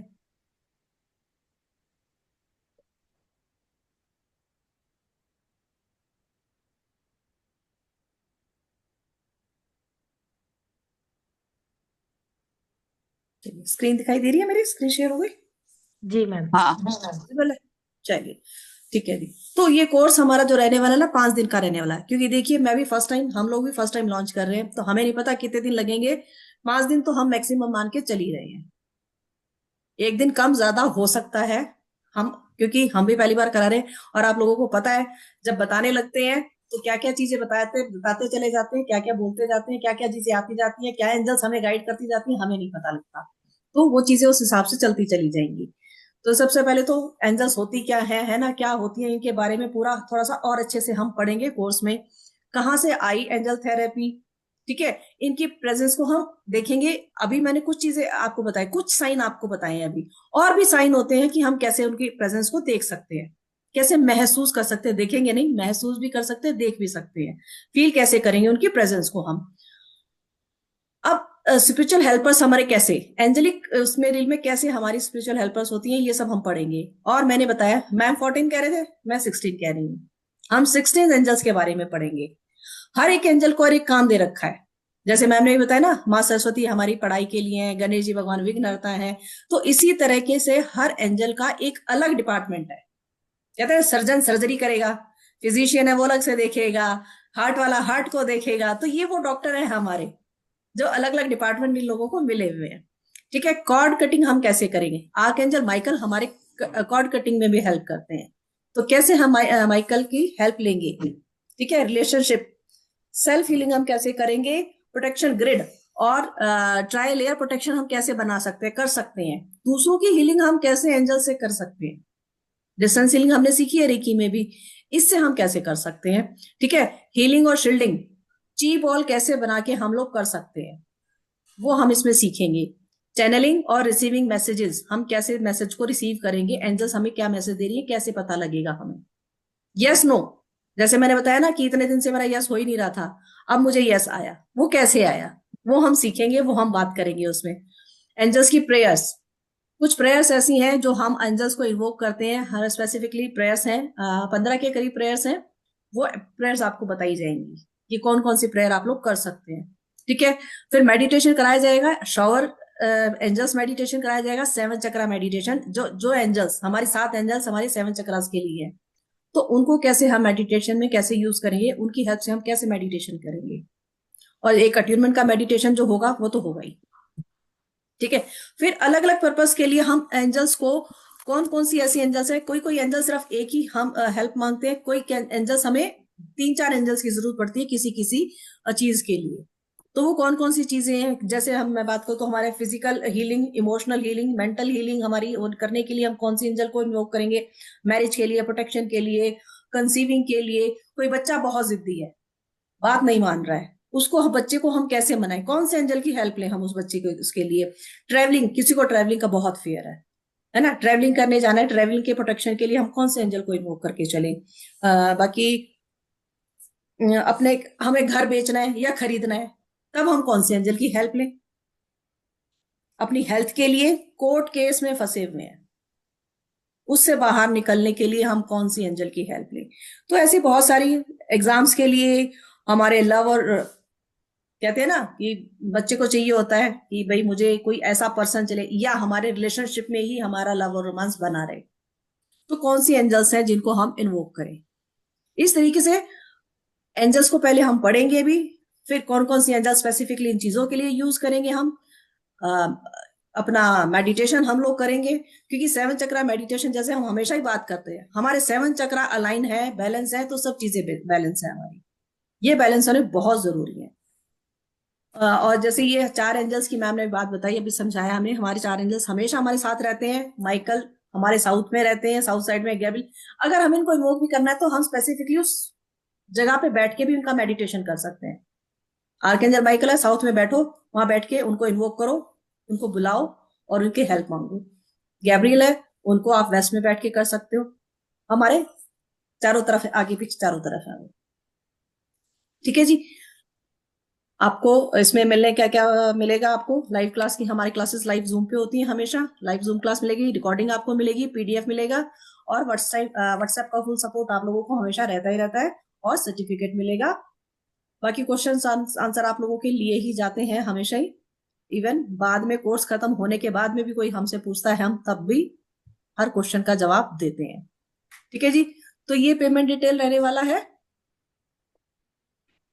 चलिए, स्क्रीन दिखाई दे रही है मेरी, स्क्रीन शेयर हो गई, जी मैम। हाँ विजिबल है। चलिए, ठीक है जी। तो ये कोर्स हमारा जो रहने वाला है ना 5 दिन का रहने वाला है, क्योंकि देखिए मैं भी फर्स्ट टाइम, हम लोग भी फर्स्ट टाइम लॉन्च कर रहे हैं, तो हमें नहीं पता कितने दिन लगेंगे। 5 दिन तो हम मैक्सिमम मान के चल ही रहे हैं। एक दिन कम ज्यादा हो सकता है, हम क्योंकि हम भी पहली बार करा रहे हैं, और आप लोगों को पता है जब बताने लगते हैं तो क्या क्या चीजें बताते चले जाते हैं, क्या क्या बोलते जाते हैं, क्या क्या चीजें आती जाती हैं, क्या एंजल्स हमें गाइड करती जाती हैं, हमें नहीं पता लगता। तो वो चीजें उस हिसाब से चलती चली जाएंगी। तो सबसे पहले तो एंजल्स होती क्या है ना, क्या होती है, इनके बारे में पूरा थोड़ा सा और अच्छे से हम पढ़ेंगे कोर्स में। कहाँ से आई एंजल थेरेपी, ठीक है, इनकी प्रेजेंस को हम देखेंगे। अभी मैंने कुछ चीजें आपको बताई, कुछ साइन आपको बताए हैं अभी। और भी साइन होते हैं कि हम कैसे उनकी प्रेजेंस को देख सकते हैं, कैसे महसूस कर सकते हैं, देखेंगे नहीं, महसूस भी कर सकते हैं, देख भी सकते हैं, फील कैसे करेंगे उनकी प्रेजेंस को हम। अब स्पिरिचुअल हेल्पर्स हमारे कैसे, एंजेलिक उसमें रील में कैसे हमारी स्पिरिचुअल हेल्पर्स होती हैं, ये सब हम पढ़ेंगे। और मैंने बताया, मैम 14 कह रहे थे, मैं 16 कह रही हूँ। हम 16 एंजल्स के बारे में पढ़ेंगे। हर एक एंजल को और एक काम दे रखा है। जैसे मैम ने भी बताया ना, माँ सरस्वती हमारी पढ़ाई के लिए है, गणेश जी भगवान विघ्नहर्ता है, तो इसी तरीके से हर एंजल का एक अलग डिपार्टमेंट है। कहते हैं सर्जन सर्जरी करेगा, फिजिशियन है वो अलग से देखेगा, हार्ट वाला हार्ट को देखेगा, तो ये वो डॉक्टर है हमारे, जो अलग अलग डिपार्टमेंट इन लोगों को मिले हुए हैं। ठीक है, कॉर्ड कटिंग हम कैसे करेंगे, आर्क एंजल माइकल हमारे कॉर्ड कटिंग में भी हेल्प करते हैं, तो कैसे हम माइकल की हेल्प लेंगे। ठीक है, रिलेशनशिप, सेल्फ हीलिंग हम कैसे करेंगे, प्रोटेक्शन ग्रिड और ट्राई लेयर प्रोटेक्शन हम कैसे बना सकते हैं, कर सकते हैं। दूसरों की हीलिंग हम कैसे एंजल से कर सकते हैं, डिस्टेंस हीलिंग हमने सीखी है रेकी में भी, इससे हम कैसे कर सकते हैं। ठीक है, हीलिंग और शील्डिंग, ची बॉल कैसे बना के हम लोग कर सकते हैं, वो हम इसमें सीखेंगे। चैनलिंग और रिसीविंग मैसेजेस, हम कैसे मैसेज को रिसीव करेंगे, एंजल्स हमें क्या मैसेज दे रही है, कैसे पता लगेगा हमें। यस नो, जैसे मैंने बताया ना कि इतने दिन से मेरा यस हो ही नहीं रहा था, अब मुझे यस आया, वो कैसे आया, वो हम सीखेंगे, वो हम बात करेंगे उसमें। एंजल्स की प्रेयर्स, कुछ प्रेयर्स ऐसी हैं जो हम एंजल्स को इन्वोक करते हैं, हर स्पेसिफिकली प्रेयर्स हैं, 15 के करीब प्रेयर्स हैं। वो प्रेयर्स आपको बताई जाएंगी कि कौन कौन सी प्रेयर आप लोग कर सकते हैं। ठीक है, फिर मेडिटेशन कराया जाएगा, शॉवर एंजल्स मेडिटेशन कराया जाएगा, 7 चक्रा मेडिटेशन, जो जो एंजल्स हमारी 7 एंजल्स हमारे 7 चक्रास के लिए है, तो उनको कैसे हम मेडिटेशन में कैसे यूज करेंगे, उनकी हेल्प से हम कैसे मेडिटेशन करेंगे। और एक अट्यूनमेंट का मेडिटेशन जो होगा वो तो होगा ही। ठीक है, फिर अलग अलग पर्पस के लिए हम एंजल्स को, कौन कौन सी ऐसी एंजल्स है, कोई कोई एंजल सिर्फ एक ही हम हेल्प मांगते हैं, कोई एंजल्स हमें 3-4 एंजल्स की जरूरत पड़ती है किसी किसी चीज के लिए। तो वो कौन कौन सी चीजें हैं, जैसे हम मैं बात करूँ तो हमारे physical healing, emotional healing, mental healing हमारी करने के लिए हम कौन सी एंजल को इन्वोक करेंगे, मैरिज के लिए, प्रोटेक्शन के लिए, कंसीविंग के लिए। कोई बच्चा बहुत जिद्दी है, बात नहीं मान रहा है, उसको बच्चे को हम कैसे मनाएं, कौन से एंजल की हेल्प लें हम उस बच्चे को, उसके लिए। ट्रैवलिंग, किसी को ट्रैवलिंग का बहुत फियर है ना, ट्रैवलिंग करने जाना है, ट्रैवलिंग के प्रोटेक्शन के लिए हम कौन से एंजल को इन्वोक करके चले। बाकी अपने हमें घर बेचना है या खरीदना है, तब हम कौन से एंजल की हेल्प लें। अपनी हेल्थ के लिए, कोर्ट केस में फंसे हुए हैं, उससे बाहर निकलने के लिए हम कौन सी एंजल की हेल्प लें। तो ऐसी बहुत सारी, एग्जाम्स के लिए, हमारे लव और, कहते हैं ना कि बच्चे को चाहिए होता है कि भाई मुझे कोई ऐसा पर्सन चले, या हमारे रिलेशनशिप में ही हमारा लव और रोमांस बना रहे, तो कौन सी एंजल्स हैं जिनको हम इन्वोक करें। इस तरीके से एंजल्स को पहले हम पढ़ेंगे भी, फिर कौन कौन सी एंजल स्पेसिफिकली इन चीजों के लिए यूज करेंगे हम। आ, अपना मेडिटेशन हम लोग करेंगे, क्योंकि 7 चक्रा मेडिटेशन जैसे हम हमेशा ही बात करते हैं, हमारे 7 चक्रा अलाइन है, बैलेंस है, तो सब चीजें बैलेंस है हमारी, ये बैलेंस होने बहुत जरूरी है। और जैसे ये 4 एंजल्स की मैम ने बात बताई, अभी समझाया हमें, हमारे 4 एंजल्स हमेशा हमारे साथ रहते हैं। माइकल हमारे साउथ में रहते हैं, साउथ साइड में गैब्रियल। अगर हम इनको इन्वोक भी करना है तो हम स्पेसिफिकली उस जगह पे बैठ के भी उनका मेडिटेशन कर सकते हैं। आर्कएंजल माइकल है, साउथ में बैठो, वहां बैठ के उनको इन्वोक करो, उनको बुलाओ और उनकी हेल्प मांगो। गैब्रियल है, उनको आप वेस्ट में बैठ के कर सकते हो, हमारे चारों तरफ, आगे पीछे चारों तरफ है। ठीक है जी, आपको इसमें मिलने क्या क्या मिलेगा, आपको लाइव क्लास की, हमारी क्लासेस लाइव जूम पे होती है, हमेशा लाइव जूम क्लास मिलेगी, रिकॉर्डिंग आपको मिलेगी, पीडीएफ मिलेगा, और व्हाट्सएप का फुल सपोर्ट आप लोगों को हमेशा रहता ही रहता है, और सर्टिफिकेट मिलेगा। बाकी क्वेश्चन आंसर आप लोगों के लिए ही जाते हैं हमेशा ही, इवन बाद में कोर्स खत्म होने के बाद में भी कोई हमसे पूछता है, हम तब भी हर क्वेश्चन का जवाब देते हैं। ठीक है जी, तो ये पेमेंट डिटेल रहने वाला है,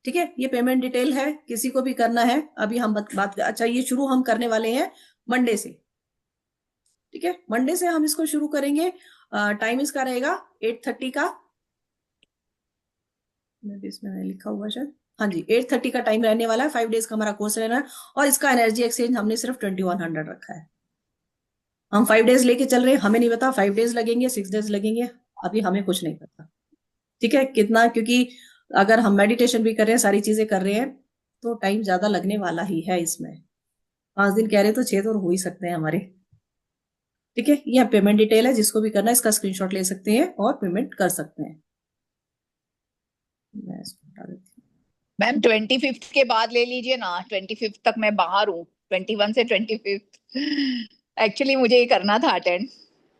ठीक है। ये पेमेंट डिटेल है, किसी को भी करना है अभी हम बात अच्छा, ये शुरू हम करने वाले हैं मंडे से, ठीक है। मंडे से हम इसको शुरू करेंगे। टाइम इसका रहेगा 8:30 का, इसमें लिखा हुआ शायद, हाँ जी 8:30 का टाइम रहने वाला है। 5 डेज का हमारा कोर्स रहना है, और इसका एनर्जी एक्सचेंज हमने सिर्फ 2100 रखा है। हम 5 डेज लेके चल रहे हैं, हमें नहीं पता 5 डेज लगेंगे 6 डेज लगेंगे, अभी हमें कुछ नहीं पता, ठीक है कितना, क्योंकि अगर हम मेडिटेशन भी कर रहे हैं, सारी चीजें कर रहे हैं, तो टाइम ज्यादा लगने वाला ही है इसमें। 5 दिन कह रहे तो 6 तो हो ही सकते हैं हमारे, ठीक है। यह पेमेंट डिटेल है, जिसको भी करना है इसका स्क्रीनशॉट ले सकते हैं और पेमेंट कर सकते हैं। मैं इसको हटा देती हूँ। मैम 25th के बाद ले लीजिए ना, 25th तक मैं बाहर हूँ, 21 से 25th। एक्चुअली मुझे ये करना था अटेंड,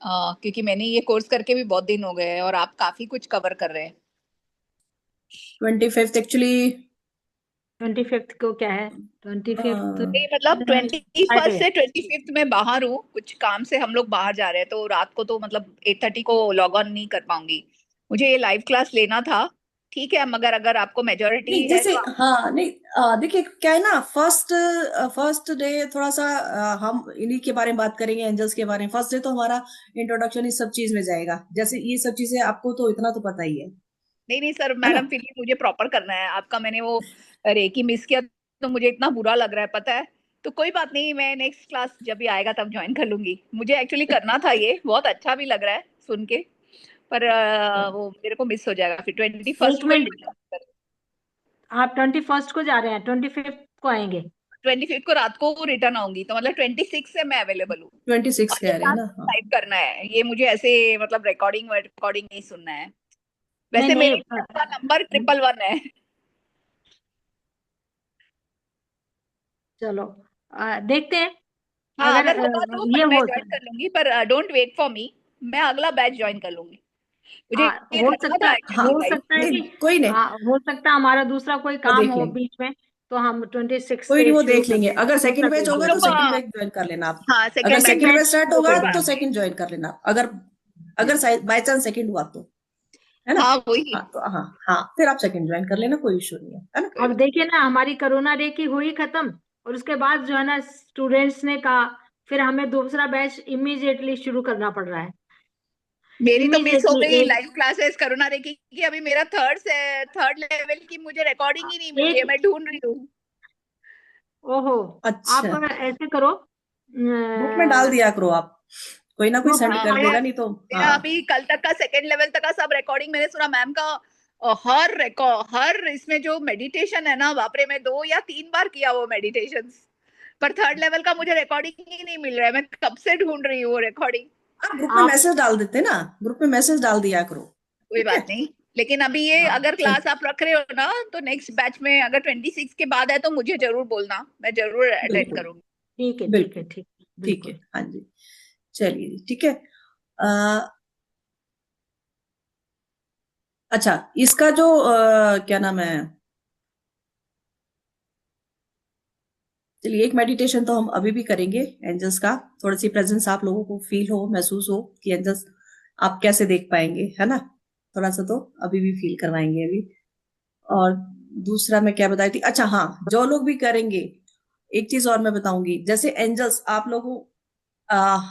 क्योंकि मैंने ये कोर्स करके भी बहुत दिन हो गए हैं और आप काफी कुछ कवर कर रहे हैं। 25th एक्चुअली 25th को क्या है? 25th नहीं मतलब 21st फ्राइडे। से 25th में बाहर हूँ, कुछ काम से हम लोग बाहर जा रहे हैं, तो रात को तो मतलब 8:30 को लॉग ऑन नहीं कर पाऊंगी। मुझे ये लाइव क्लास लेना था, ठीक है, मगर अगर आपको मेजोरिटी नहीं, है जैसे तो हाँ नहीं, देखिए क्या है ना, फर्स्ट डे थोड़ा सा हम इन्हीं के बारे में बात करेंगे, एंजल्स के बारे में। फर्स्ट डे तो हमारा इंट्रोडक्शन इस सब चीज में जाएगा, जैसे ये सब चीजें आपको तो इतना तो पता ही नहीं नहीं सर, है ना। मैडम फिर भी मुझे प्रॉपर करना है। आपका मैंने वो रेकी मिस किया तो मुझे इतना बुरा लग रहा है, पता है। तो कोई बात नहीं, मैं नेक्स्ट क्लास जब भी आएगा तब ज्वाइन कर लूंगी। मुझे एक्चुअली करना था, ये बहुत अच्छा भी लग रहा है सुन के, पर वो मेरे को मिस हो जाएगा फिर 21st एक को ही। मिनट, आप 21st को जा रहे हैं, 25th को आएंगे? 25th को रात को रिटर्न आऊंगी, तो मतलब 26 से मैं अवेलेबल हूँ। 26 और ये कह रहे हैं क्लास ना, हाँ। टाइप करना है, ये मुझे ऐसे मतलब रिकॉर्डिंग रिकॉर्डिंग नहीं सुनना है। नहीं वैसे नहीं, मेरे का नंबर 111 है। चलो देखते हैं। हाँ अगर अगर होगा तो ये मैं हो ज्वाइन कर लूंगी, पर डोंट वेट फॉर मी, मैं अगला बैच ज्वाइन कर लूंगी। मुझे ये हो करना सकता था है, हाँ एक्चुअली लाइव। है नहीं, कि कोई नहीं, हो सकता है हमारा दूसरा कोई वो काम देख हो लेंगे, बीच में, तो हम 26 कोई नहीं, से वो शुरू देख कर लेंगे। दें, अगर सेकंड दूसरा बैच कोई हम होगा लोग तो काम। सेकंड बैच ज्वाइन कर लेना आप। हाँ अगर second batch second second batch batch start तो होगा कोई तो बात नहीं। सेकंड ज्वाइन कर लेना, अगर अगर बाय चांस सेकंड हुआ तो, है ना। हाँ वही, हाँ तो हाँ हाँ, फिर आप सेकंड ज्वाइन कर लेना, कोई इशू नहीं है ना। कोई अब बात। देखिए ना, हमारी कोरोना डे की हुई खत्म, और उसके बाद जो है ना स्टूडेंट्स ने कहा, फिर हमें दूसरा बैच इमीडिएटली शुरू करना पड़ रहा है। मेरी तो मिस हो इमीडिएटली गई एक लाइव क्लासेस कोरोना देखी कि अभी मेरा थर्ड लेवल की मुझे रिकॉर्डिंग ही नहीं मिल रही है, एक मैं ढूंढ रही हूँ। ओहो, अच्छा, आप ऐसे करो, ग्रुप में डाल दिया करो आप, कोई ना कोई ग्रुप सेंड हाँ कर मेरा देगा, नहीं तो मेरा हाँ। अभी कल तक का सेकेंड लेवल तक का सब रिकॉर्डिंग मैंने सुना मैम का। हर इसमें जो मेडिटेशन है ना, बाप रे, मैं 2 या 3 बार किया वो मेडिटेशन, पर थर्ड लेवल का मुझे रिकॉर्डिंग ही नहीं मिल रहा है। मैं कब से ढूंढ रही हूँ वो रिकॉर्डिंग। आप ग्रुप में आप मैसेज डाल देते ना, ग्रुप में मैसेज डाल दिया करो, कोई ठीक है। बात नहीं, लेकिन अभी ये हाँ अगर चल, क्लास आप रख रहे हो ना, तो नेक्स्ट बैच में अगर 26 के बाद है तो मुझे जरूर बोलना, मैं जरूर अटेंड बिल्कुल करूंगी। ठीक है, ठीक है, बिल्कुल, ठीक है, ठीक है, बिल्कुल। हाँ जी। चलिए जी, ठीक है। अच्छा, इसका जो क्या नाम है, चलिए एक मेडिटेशन तो हम अभी भी करेंगे एंजल्स का, थोड़ी सी प्रेजेंस आप लोगों को फील हो, महसूस हो कि एंजल्स आप कैसे देख पाएंगे, है ना। थोड़ा सा तो अभी भी फील करवाएंगे अभी। और दूसरा मैं क्या बताई थी, अच्छा हाँ, जो लोग भी करेंगे, एक चीज और मैं बताऊंगी, जैसे एंजल्स आप लोगों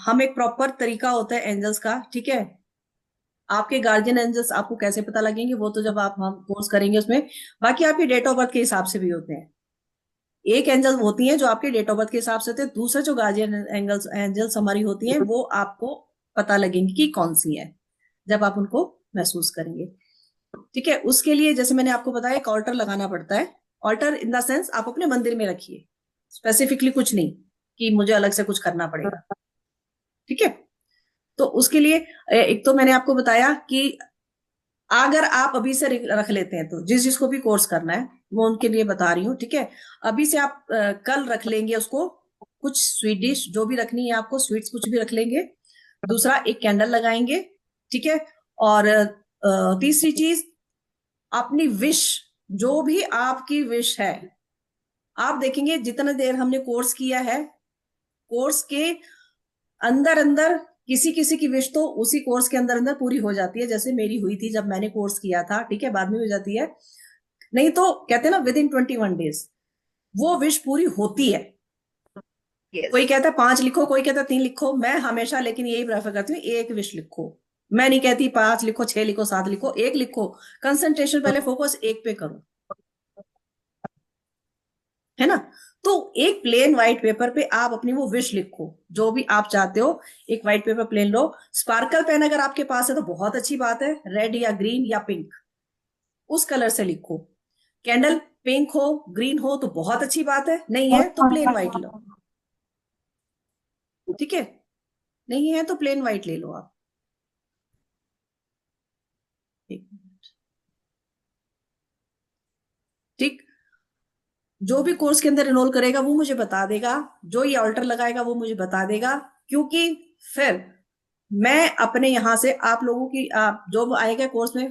हम एक प्रॉपर तरीका होता है एंजल्स का, ठीक है। आपके गार्जियन एंजल्स आपको कैसे पता लगेंगे, वो तो जब आप हम कोर्स करेंगे उसमें, बाकी आपकी डेट ऑफ बर्थ के हिसाब से भी होते हैं। एक एंजल होती हैं जो आपके डेट ऑफ बर्थ के हिसाब से होते हैं, दूसरे जो गार्जियन एंजल्स हमारी होती हैं वो आपको पता लगेंगी कि कौन सी है, जब आप उनको महसूस करेंगे, ठीक है। उसके लिए जैसे मैंने आपको बताया, एक ऑल्टर लगाना पड़ता है। ऑल्टर इन द सेंस आप अपने मंदिर में रखिए, स्पेसिफिकली कुछ नहीं कि मुझे अलग से कुछ करना पड़ेगा, ठीक है। तो उसके लिए एक तो मैंने आपको बताया कि अगर आप अभी से रख लेते हैं, तो जिस जिसको भी कोर्स करना है वो उनके लिए बता रही हूँ, ठीक है। अभी से आप कल रख लेंगे उसको, कुछ स्वीट डिश जो भी रखनी है आपको, स्वीट्स कुछ भी रख लेंगे। दूसरा, एक कैंडल लगाएंगे, ठीक है। और तीसरी चीज, अपनी विश, जो भी आपकी विश है, आप देखेंगे जितना देर हमने कोर्स किया है, कोर्स के अंदर अंदर किसी किसी की विश तो उसी कोर्स के अंदर अंदर पूरी हो जाती है, जैसे मेरी हुई थी जब मैंने कोर्स किया था, ठीक है, बाद में हो जाती है। नहीं तो कहते हैं ना विद इन 21 डेज वो विश पूरी होती है। कोई यस। कहता है 5 लिखो, कोई कहता है 3 लिखो, मैं हमेशा लेकिन यही प्रेफर करती हूँ, एक विश लिखो। मैं नहीं कहती 5 लिखो, 6 लिखो, 7 लिखो, एक लिखो। कंसंट्रेशन पहले फोकस एक पे करो, है ना। तो एक प्लेन व्हाइट पेपर पे आप अपनी वो विश लिखो, जो भी आप चाहते हो। एक व्हाइट पेपर प्लेन लो, स्पार्कल पेन अगर आपके पास है तो बहुत अच्छी बात है, रेड या ग्रीन या पिंक, उस कलर से लिखो। कैंडल पिंक हो, ग्रीन हो तो बहुत अच्छी बात है, नहीं है तो प्लेन व्हाइट लो, ठीक है। नहीं है तो प्लेन व्हाइट ले लो आप। एक मिनट। ठीक। जो भी कोर्स के अंदर इनरोल करेगा वो मुझे बता देगा, जो ये ऑल्टर लगाएगा वो मुझे बता देगा, क्योंकि फिर मैं अपने यहाँ से आप लोगों की जो आएगा कोर्स में,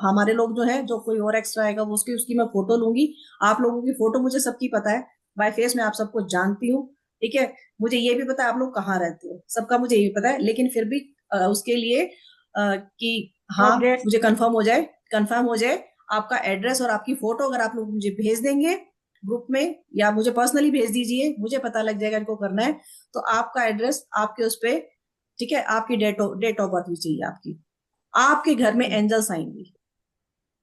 हमारे लोग जो है, जो कोई और एक्स्ट्रा आएगा वो उसकी मैं फोटो लूंगी। आप लोगों की फोटो मुझे सबकी पता है, बाय फेस मैं आप सबको जानती हूँ, ठीक है। मुझे ये भी पता है आप लोग कहाँ रहते हो, सबका मुझे ये भी पता है, लेकिन फिर भी उसके लिए कि हाँ एड्रेस। मुझे कंफर्म हो जाए आपका एड्रेस और आपकी फोटो अगर आप लोग मुझे भेज देंगे ग्रुप में, या मुझे पर्सनली भेज दीजिए, मुझे पता लग जाएगा इनको करना है। तो आपका एड्रेस आपके उस पे, ठीक है, आपकी डेट ऑफ बर्थ भी चाहिए आपकी। आपके घर में एंजल्स आएंगे,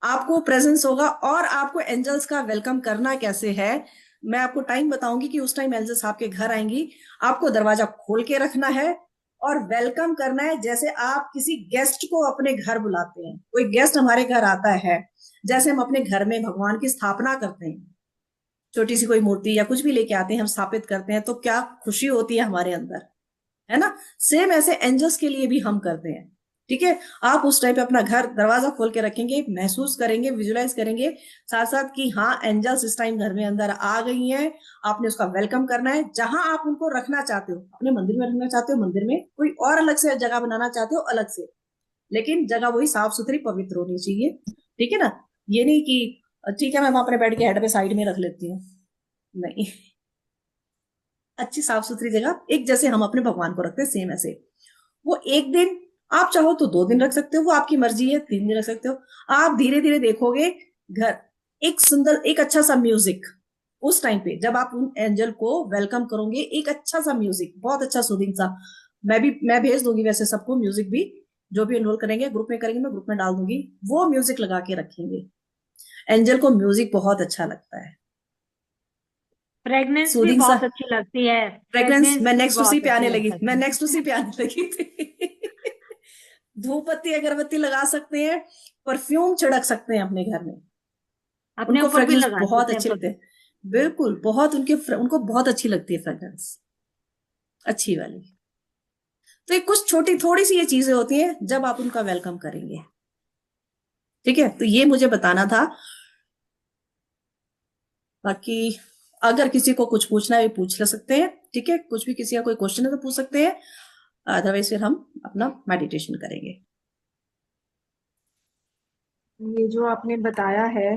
आपको प्रेजेंस होगा, और आपको एंजल्स का वेलकम करना कैसे है मैं आपको टाइम बताऊंगी कि उस टाइम एंजल्स आपके घर आएंगी। आपको दरवाजा खोल के रखना है और वेलकम करना है, जैसे आप किसी गेस्ट को अपने घर बुलाते हैं। कोई गेस्ट हमारे घर आता है, जैसे हम अपने घर में भगवान की स्थापना करते हैं, छोटी सी कोई मूर्ति या कुछ भी लेके आते हैं, हम स्थापित करते हैं, तो क्या खुशी होती है हमारे अंदर, है ना। सेम ऐसे एंजल्स के लिए भी हम करते हैं, ठीक है। आप उस टाइम पे अपना घर दरवाजा खोल के रखेंगे, महसूस करेंगे, विजुलाइज करेंगे साथ साथ कि हाँ एंजल्स इस टाइम घर में अंदर आ गई हैं। आपने उसका वेलकम करना है, जहां आप उनको रखना चाहते हो, अपने मंदिर में रखना चाहते हो मंदिर में, कोई और अलग से जगह बनाना चाहते हो अलग से, लेकिन जगह वही साफ सुथरी पवित्र होनी चाहिए, ठीक है ना। ये नहीं कि ठीक है मैं वहां अपने बेड के हेड पे साइड में रख लेती हूँ, नहीं। अच्छी साफ सुथरी जगह, एक जैसे हम अपने भगवान को रखते हैं सेम ऐसे। वो एक दिन, आप चाहो तो 2 दिन रख सकते हो, वो आपकी मर्जी है, 3 दिन रख सकते हो। आप धीरे धीरे देखोगे घर, एक सुंदर, एक अच्छा सा म्यूजिक उस टाइम पे जब आप उन एंजल को वेलकम करोगे, एक अच्छा सा म्यूजिक, बहुत अच्छा सूदिंग सा। मैं भेज दूंगी वैसे सबको म्यूजिक भी, जो भी एनरोल करेंगे ग्रुप में करेंगे मैं ग्रुप में डाल दूंगी, वो म्यूजिक लगा के रखेंगे। एंजल को म्यूजिक बहुत अच्छा लगता है, फ्रेगनेंस भी सूदिंग सा। बहुत अच्छी लगती है। फ्रेग्रेंस फ्रेगनेंस मैं भी नेक्स्ट उसी बहुत पे अच्छी आने लग लगी, मैं सकती नेक्स्ट उसी है। पे आने लगी थी। धूप बत्ती अगरबत्ती लगा सकते हैं, परफ्यूम छिड़क सकते हैं अपने घर में, अपने उनको ऊपर भी फ्रेग्रेंस लगा बहुत सकते हैं अच्छे लगते हैं। बिल्कुल, बहुत उनको बहुत अच्छी लगती है फ्रेग्रेंस, अच्छी वाली। तो ये कुछ छोटी थोड़ी सी ये चीजें होती हैं जब आप उनका वेलकम करेंगे, ठीक है। तो ये मुझे बताना था। बाकी अगर किसी को कुछ पूछना है पूछ ले सकते हैं, ठीक है, कुछ भी किसी का कोई क्वेश्चन है तो पूछ सकते हैं, अदरवाइज फिर हम अपना मेडिटेशन करेंगे। ये जो आपने बताया है,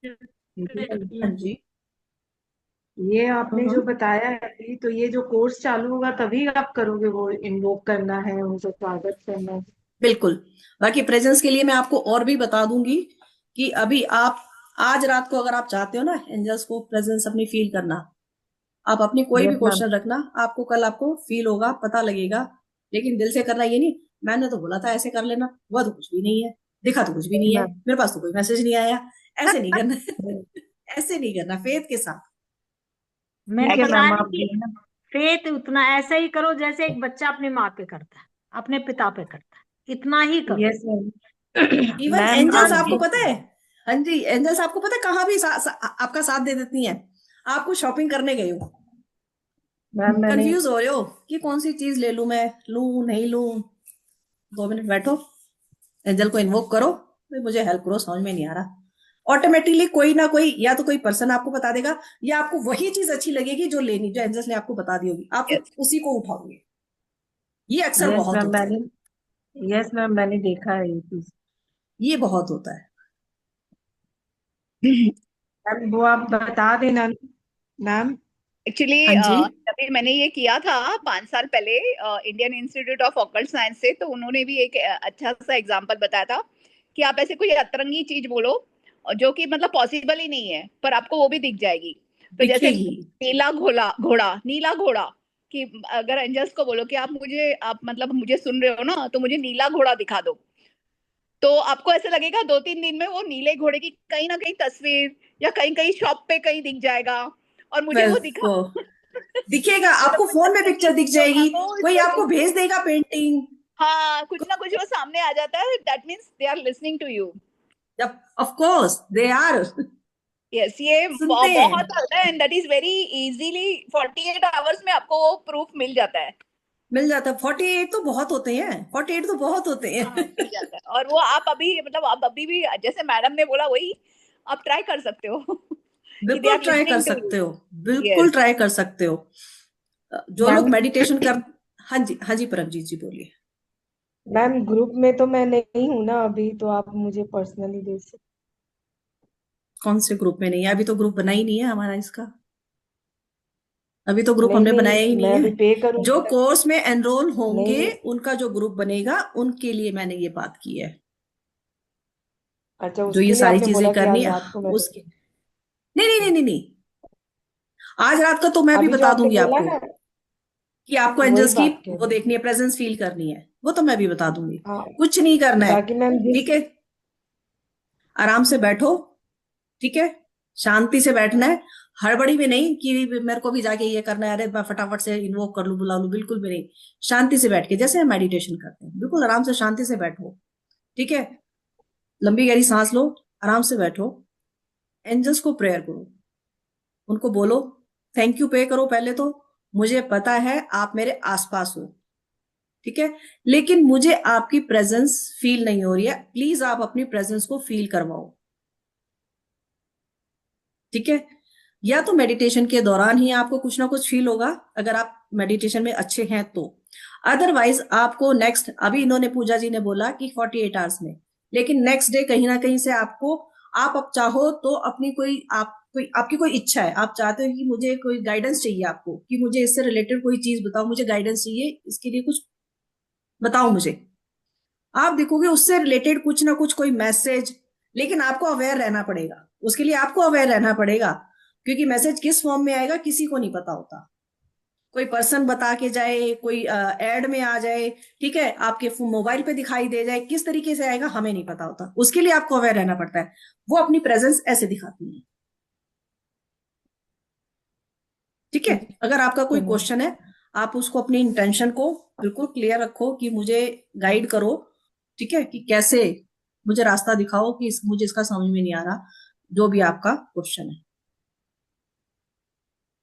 हाँ जी। ये आपने जो हम्म। बताया है अभी, तो ये जो कोर्स चालू होगा तभी आप करोगे, वो इन्वोक करना है, उनका स्वागत करना है। बिल्कुल। बाकी प्रेजेंस के लिए मैं आपको और भी बता दूंगी कि अभी आप आज रात को अगर आप चाहते हो ना एंजल्स को प्रेजेंस अपनी फील करना, आप अपनी कोई भी यस मैम। क्वेश्चन रखना, आपको कल आपको फील होगा, पता लगेगा। लेकिन दिल से करना, ये नहीं मैंने तो बोला था ऐसे कर लेना, हुआ तो कुछ भी नहीं है, दिखा तो कुछ भी नहीं है, मैम। मेरे पास तो कोई मैसेज नहीं आया, ऐसे नहीं करना। ऐसे नहीं करना, फेथ के साथ। मैं ठीक है पता मैम, नहीं आप कि देखना। फेथ उतना ऐसा ही करो जैसे एक बच्चा अपनी माँ पे करता है, अपने पिता पे करता है, इतना ही करो। Yes ma'am. Even ma'am angels आज आपको देख, पता है, हाँ जी, एंजल्स आपको पता है कहाँ भी आपका साथ दे देती हैं। आपको शॉपिंग करने गए हो, मैम मैंने, कंफ्यूज हो रहे हो कि कौन सी चीज ले लूं, मैं लूं नहीं लूं, 2 मिनट बैठो, एंजल को इन्वोक करो, भाई मुझे हेल्प करो, समझ में नहीं आ रहा। ऑटोमेटिकली कोई ना कोई, या तो कोई पर्सन आपको बता देगा, या आपको वही चीज अच्छी लगेगी जो लेनी, जो एंजल्स ने आपको बता दी होगी, आप फिर यस। उसी को उठाओगे। ये अक्सर यस बहुत मैम होता है, मैंने, यस मैम मैंने देखा है ये चीज। ये बहुत होता है। मैम वो आप बता देना मैम, एक्चुअली हाँ जी। तभी मैंने ये किया था 5 साल पहले Indian institute of occult science से, तो उन्होंने भी एक अच्छा सा एग्जांपल बताया था कि आप ऐसे कोई अतरंगी चीज बोलो जो कि मतलब पॉसिबल ही नहीं है, पर आपको वो भी दिख जाएगी। तो जैसे दिखेगी। नीला घोड़ा घोड़ा नीला घोड़ा, कि अगर एंजल्स को बोलो कि आप मतलब मुझे सुन रहे हो ना, तो मुझे नीला घोड़ा दिखा दो, तो आपको ऐसे लगेगा 2-3 दिन में वो नीले घोड़े की कहीं ना कहीं तस्वीर या कहीं कहीं शॉप पे कहीं दिख जाएगा, और मुझे वो दिखा। बिल्कुल दिखेगा, मतलब आपको कोई फोन में अतरंगी पिक्चर दिख जो जाएगी, आपको कोई इससे, आपको भेज देगा पेंटिंग। हाँ, कुछ ना कुछ वो सामने आ जाता है, that means they are listening to you. Of course they are. Yes, ये सुनते हैं। बहुत चलता है, and that is very easily 48 hours में आपको वो प्रूफ मिल जाता है। मिल जाता है, 48 तो बहुत होते हैं, 48 तो बहुत होते हाँ, हैं। मिल जाता है, और वो आप अभी मतलब आप अभी भी जैसे मैडम ने बोला वही आप ट्राई कर सकते हो कि दे बिल्कुल आर ट्राई कर लिसनिंग टू सकते यू। हो, बिल्कुल यस। ट्राई कर सकते हो। जो लोग मैम मेडिटेशन कर, हाँ जी, हाँ जी, परमजीत जी बोलिए। मैम ग्रुप में तो मैं नहीं हूँ ना अभी, तो आप मुझे पर्सनली दे सकते। कौन से ग्रुप में नहीं है? अभी तो ग्रुप बना ही नहीं है हमारा इसका। अभी तो ग्रुप नहीं हमने बनाया ही नहीं, नहीं मैं अभी है। पे करूंगी जो ना। कोर्स में एनरोल नहीं होंगे नहीं। उनका जो ग्रुप बनेगा, उनके लिए मैंने ये बात की है। अच्छा, जो ये उसके लिए सारी आपने चीजें बोला कि करनी आज है रात को मैं उसकी, नहीं नहीं नहीं नहीं नहीं, आज रात का तो मैं भी अभी जो बता आपने दूंगी बोला आपको ना, कि आपको वही एंजल्स की बात कह वो रही हूँ। देखनी है, प्रेजेंस फील करनी है, वो तो मैं भी बता दूंगी। हाँ, कुछ नहीं करना है। ताकि मैम जिस, ठीक है, आराम से बैठो। ठीक है, शांति से बैठना है। हड़बड़ी में नहीं कि मेरे को भी जाके ये करना है, अरे मैं फटाफट से इन्वोक कर लूं, बुला लूं, बिल्कुल भी नहीं। शांति से बैठ के जैसे हम मेडिटेशन करते हैं, बिल्कुल आराम से शांति से बैठो। ठीक है, लंबी गहरी सांस लो, आराम से बैठो, एंजल्स को प्रेयर करो, उनको बोलो, थैंक यू पे करो पहले तो, मुझे पता है आप मेरे आसपास हो। ठीक है, लेकिन मुझे आपकी प्रेजेंस फील नहीं हो रही है, प्लीज आप अपनी प्रेजेंस को फील करवाओ। ठीक है, या तो मेडिटेशन के दौरान ही आपको कुछ ना कुछ फील होगा, अगर आप मेडिटेशन में अच्छे हैं तो। अदरवाइज आपको नेक्स्ट, अभी इन्होंने पूजा जी ने बोला कि 48 आवर्स में, लेकिन नेक्स्ट डे कहीं ना कहीं से आपको, आप अब चाहो तो अपनी कोई, आप कोई आपकी कोई इच्छा है, आप चाहते हो कि मुझे कोई गाइडेंस चाहिए आपको, कि मुझे इससे रिलेटेड कोई चीज बताओ, मुझे गाइडेंस चाहिए, इसके लिए कुछ बताओ मुझे। आप देखोगे उससे रिलेटेड कुछ ना कुछ कोई मैसेज, लेकिन आपको अवेयर रहना पड़ेगा, उसके लिए आपको अवेयर रहना पड़ेगा, क्योंकि मैसेज किस फॉर्म में आएगा किसी को नहीं पता होता। कोई पर्सन बता के जाए, कोई एड में आ जाए, ठीक है, आपके मोबाइल पे दिखाई दे जाए, किस तरीके से आएगा हमें नहीं पता होता, उसके लिए आपको अवेयर रहना पड़ता है। वो अपनी प्रेजेंस ऐसे दिखाती है। ठीक है, ठीक अगर आपका कोई है मैम। क्वेश्चन है, आप उसको अपनी इंटेंशन को बिल्कुल क्लियर रखो कि मुझे गाइड करो। ठीक है, कि कैसे, मुझे रास्ता दिखाओ कि मुझे इसका समझ में नहीं आ रहा, जो भी आपका क्वेश्चन है।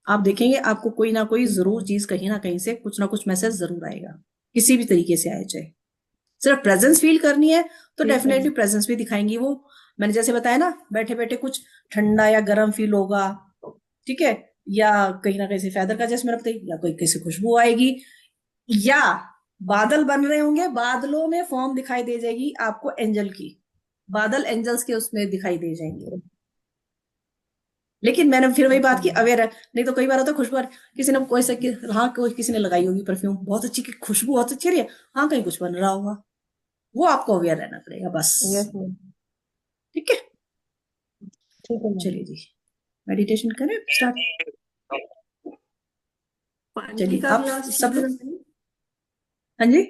आप देखेंगे आपको कोई ना कोई ठीक है जरूर मैम। चीज कहीं ना कहीं से कुछ ना कुछ मैसेज जरूर आएगा, किसी भी तरीके से आए चाहे। सिर्फ प्रेजेंस फील करनी है तो ठीक है डेफिनेटली मैम। प्रेजेंस भी दिखाएंगी वो। मैंने जैसे बताया ना, बैठे बैठे कुछ ठंडा या गर्म फील होगा। ठीक है, या कहीं ना कहीं से फैदर का, जैसे मैंने बताया, या कोई किसी खुशबू आएगी, या बादल बन रहे होंगे, बादलों में फॉर्म दिखाई दे जाएगी आपको एंजल की, बादल एंजल्स के उसमें दिखाई दे जाएंगे। लेकिन मैंने फिर वही ठीक है बात की, मैम। अवेयर है। नहीं तो कई बार होता है खुशबू किसी ने कोई सा हाँ, कोई किसी ने लगाई होगी परफ्यूम बहुत अच्छी, की खुशबू बहुत अच्छी रही है, हाँ कहीं कुछ बन रहा होगा, वो आपको अवेयर रहना पड़ेगा बस। Yes ma'am. ठीक है, ठीक है मैम। चलिए जी, मेडिटेशन करें स्टार्ट। पानी चलिए का आप ग्लास सब चाहिएगा? लोग, हाँ जी,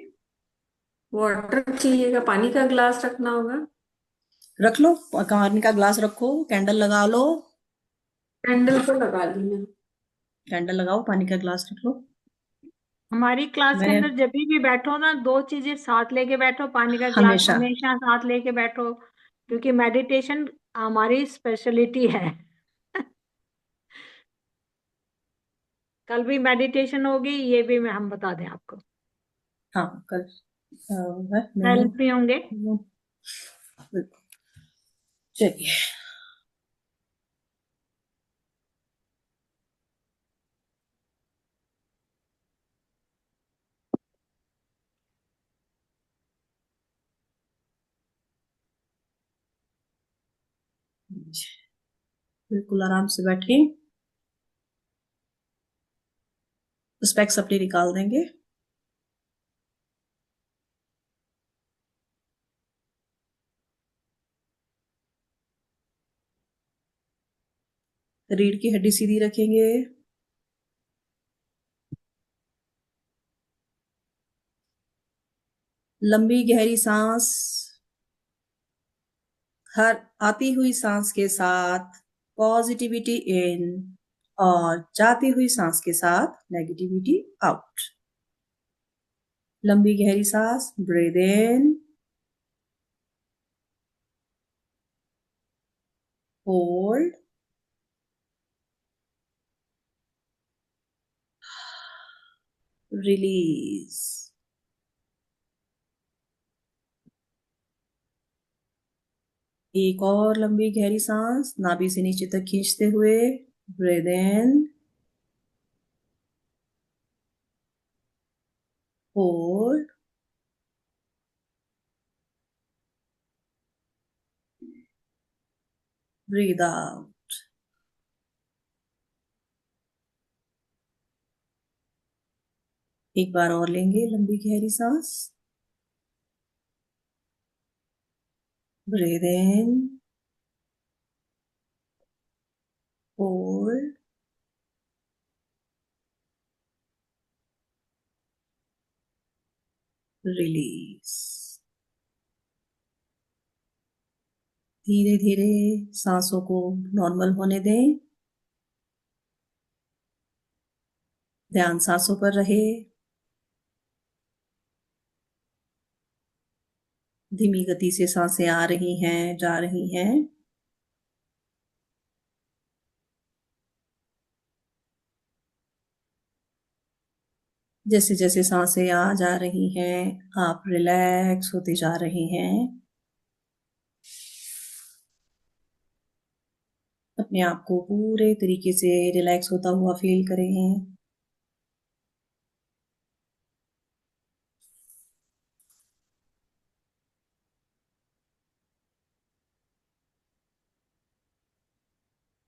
वाटर चाहिएगा? पानी का ग्लास रखना होगा? रख लो, पानी का ग्लास रखो, कैंडल लगा लो, कैंडल तो लगा ली मैंने। कैंडल लगाओ, पानी का ग्लास रख लो। हमारी क्लास के मैंने अंदर जब भी बैठो ना, दो चीजें साथ लेके बैठो, पानी का ग्लास हमेशा, हमेशा साथ लेके बैठो, क्योंकि मेडिटेशन हमारी स्पेशलिटी है। कल भी मेडिटेशन होगी, ये भी हम बता दें आपको। हाँ कल मैंने, हेल्प भी होंगे। चलिए, बिल्कुल आराम से बैठिए। स्पेक्स अपनी निकाल देंगे। रीढ़ की हड्डी सीधी रखेंगे। लंबी गहरी सांस। हर आती हुई सांस के साथ पॉजिटिविटी इन और जाती हुई सांस के साथ नेगेटिविटी आउट। लंबी गहरी सांस, ब्रीद इन, होल्ड, रिलीज। एक और लंबी गहरी सांस नाभि से नीचे तक खींचते हुए, breathe in, hold, breathe out. एक बार और लेंगे लंबी गहरी सांस। Breathe in, hold, release. धीरे धीरे सांसों को नॉर्मल होने दें। ध्यान सांसों पर रहे। धीमी गति से सांसें आ रही हैं, जा रही हैं। जैसे जैसे सांसें आ जा रही हैं, आप रिलैक्स होते जा रहे हैं। अपने आप को पूरे तरीके से रिलैक्स होता हुआ फील करें।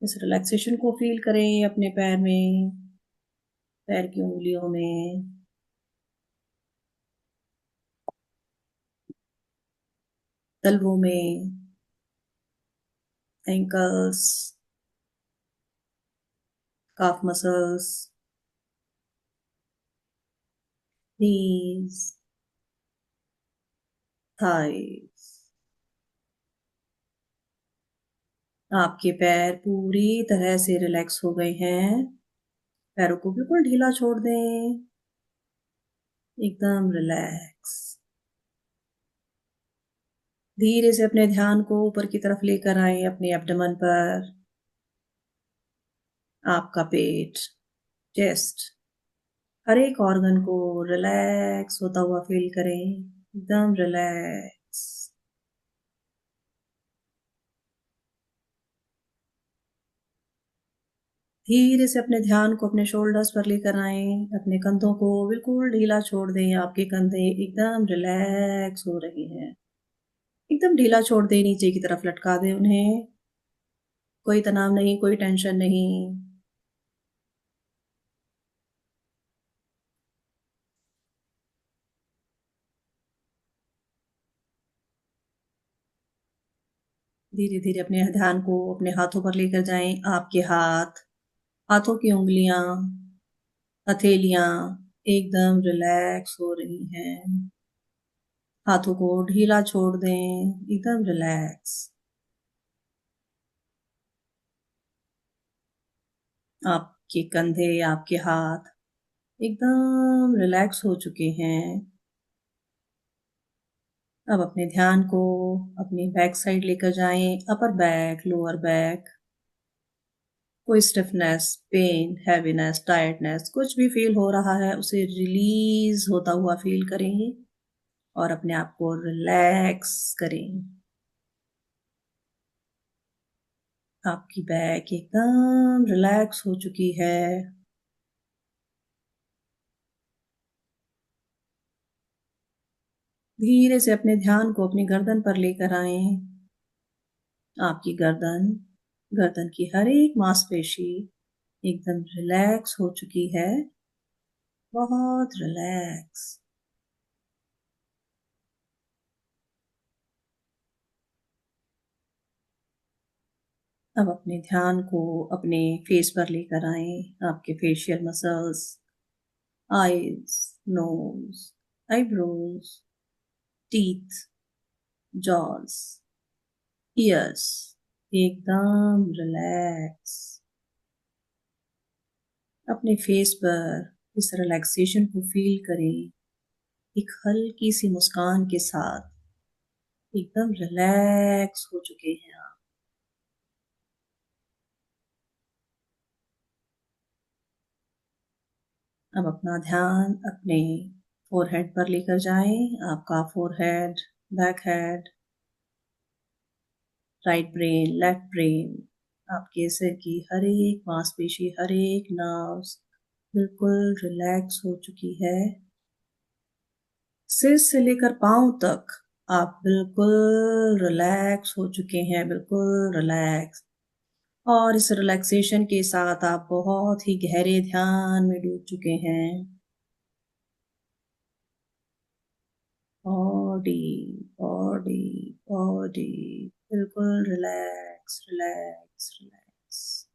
इस रिलैक्सेशन को फील करें अपने पैर में, पैर की उंगलियों में, तलवों में, एंकल्स, काफ मसल्स, नीज, थाइस। आपके पैर पूरी तरह से रिलैक्स हो गए हैं। पैरों को बिल्कुल ढीला छोड़ दें, एकदम रिलैक्स। धीरे से अपने ध्यान को ऊपर की तरफ लेकर आए, अपने एब्डोमेन पर। आपका पेट, चेस्ट, हर एक ऑर्गन को रिलैक्स होता हुआ फील करें, एकदम रिलैक्स। धीरे से अपने ध्यान को अपने शोल्डर्स पर लेकर आए, अपने कंधों को बिल्कुल ढीला छोड़ दें। आपके कंधे एकदम रिलैक्स हो रहे हैं, एकदम ढीला छोड़ दें, नीचे की तरफ लटका दें उन्हें। कोई तनाव नहीं, कोई टेंशन नहीं। धीरे धीरे अपने ध्यान को अपने हाथों पर लेकर जाएं। आपके हाथ, हाथों की उंगलियां, हथेलियां एकदम रिलैक्स हो रही हैं। हाथों को ढीला छोड़ दें, एकदम रिलैक्स। आपके कंधे, आपके हाथ एकदम रिलैक्स हो चुके हैं। अब अपने ध्यान को अपनी बैक साइड लेकर जाएं, अपर बैक, लोअर बैक। कोई स्टिफनेस, पेन, हैवीनेस, टायर्डनेस कुछ भी फील हो रहा है, उसे रिलीज होता हुआ फील करें और अपने आप को रिलैक्स करें। आपकी बैक एकदम रिलैक्स हो चुकी है। धीरे से अपने ध्यान को अपनी गर्दन पर लेकर आए। आपकी गर्दन, गर्दन की हर एक मांसपेशी एकदम रिलैक्स हो चुकी है। बहुत रिलैक्स। अब अपने ध्यान को अपने फेस पर लेकर आए। आपके facial muscles, eyes, nose, eyebrows, teeth, jaws, ears, एकदम रिलैक्स। अपने फेस पर इस रिलैक्सेशन को फील करें, एक हल्की सी मुस्कान के साथ एकदम रिलैक्स हो चुके हैं आप। अब अपना ध्यान अपने फोरहेड पर लेकर जाएं। आपका forehead, back head, right brain, left brain, आपके सिर की हर एक मांसपेशी, हर एक नर्व्स बिल्कुल रिलैक्स हो चुकी है। सिर से लेकर पांव तक आप बिल्कुल रिलैक्स हो चुके हैं, बिल्कुल रिलैक्स। और इस रिलैक्सेशन के साथ आप बहुत ही गहरे ध्यान में डूब चुके हैं। बॉडी, बॉडी, बॉडी बिल्कुल रिलैक्स, रिलैक्स, रिलैक्स।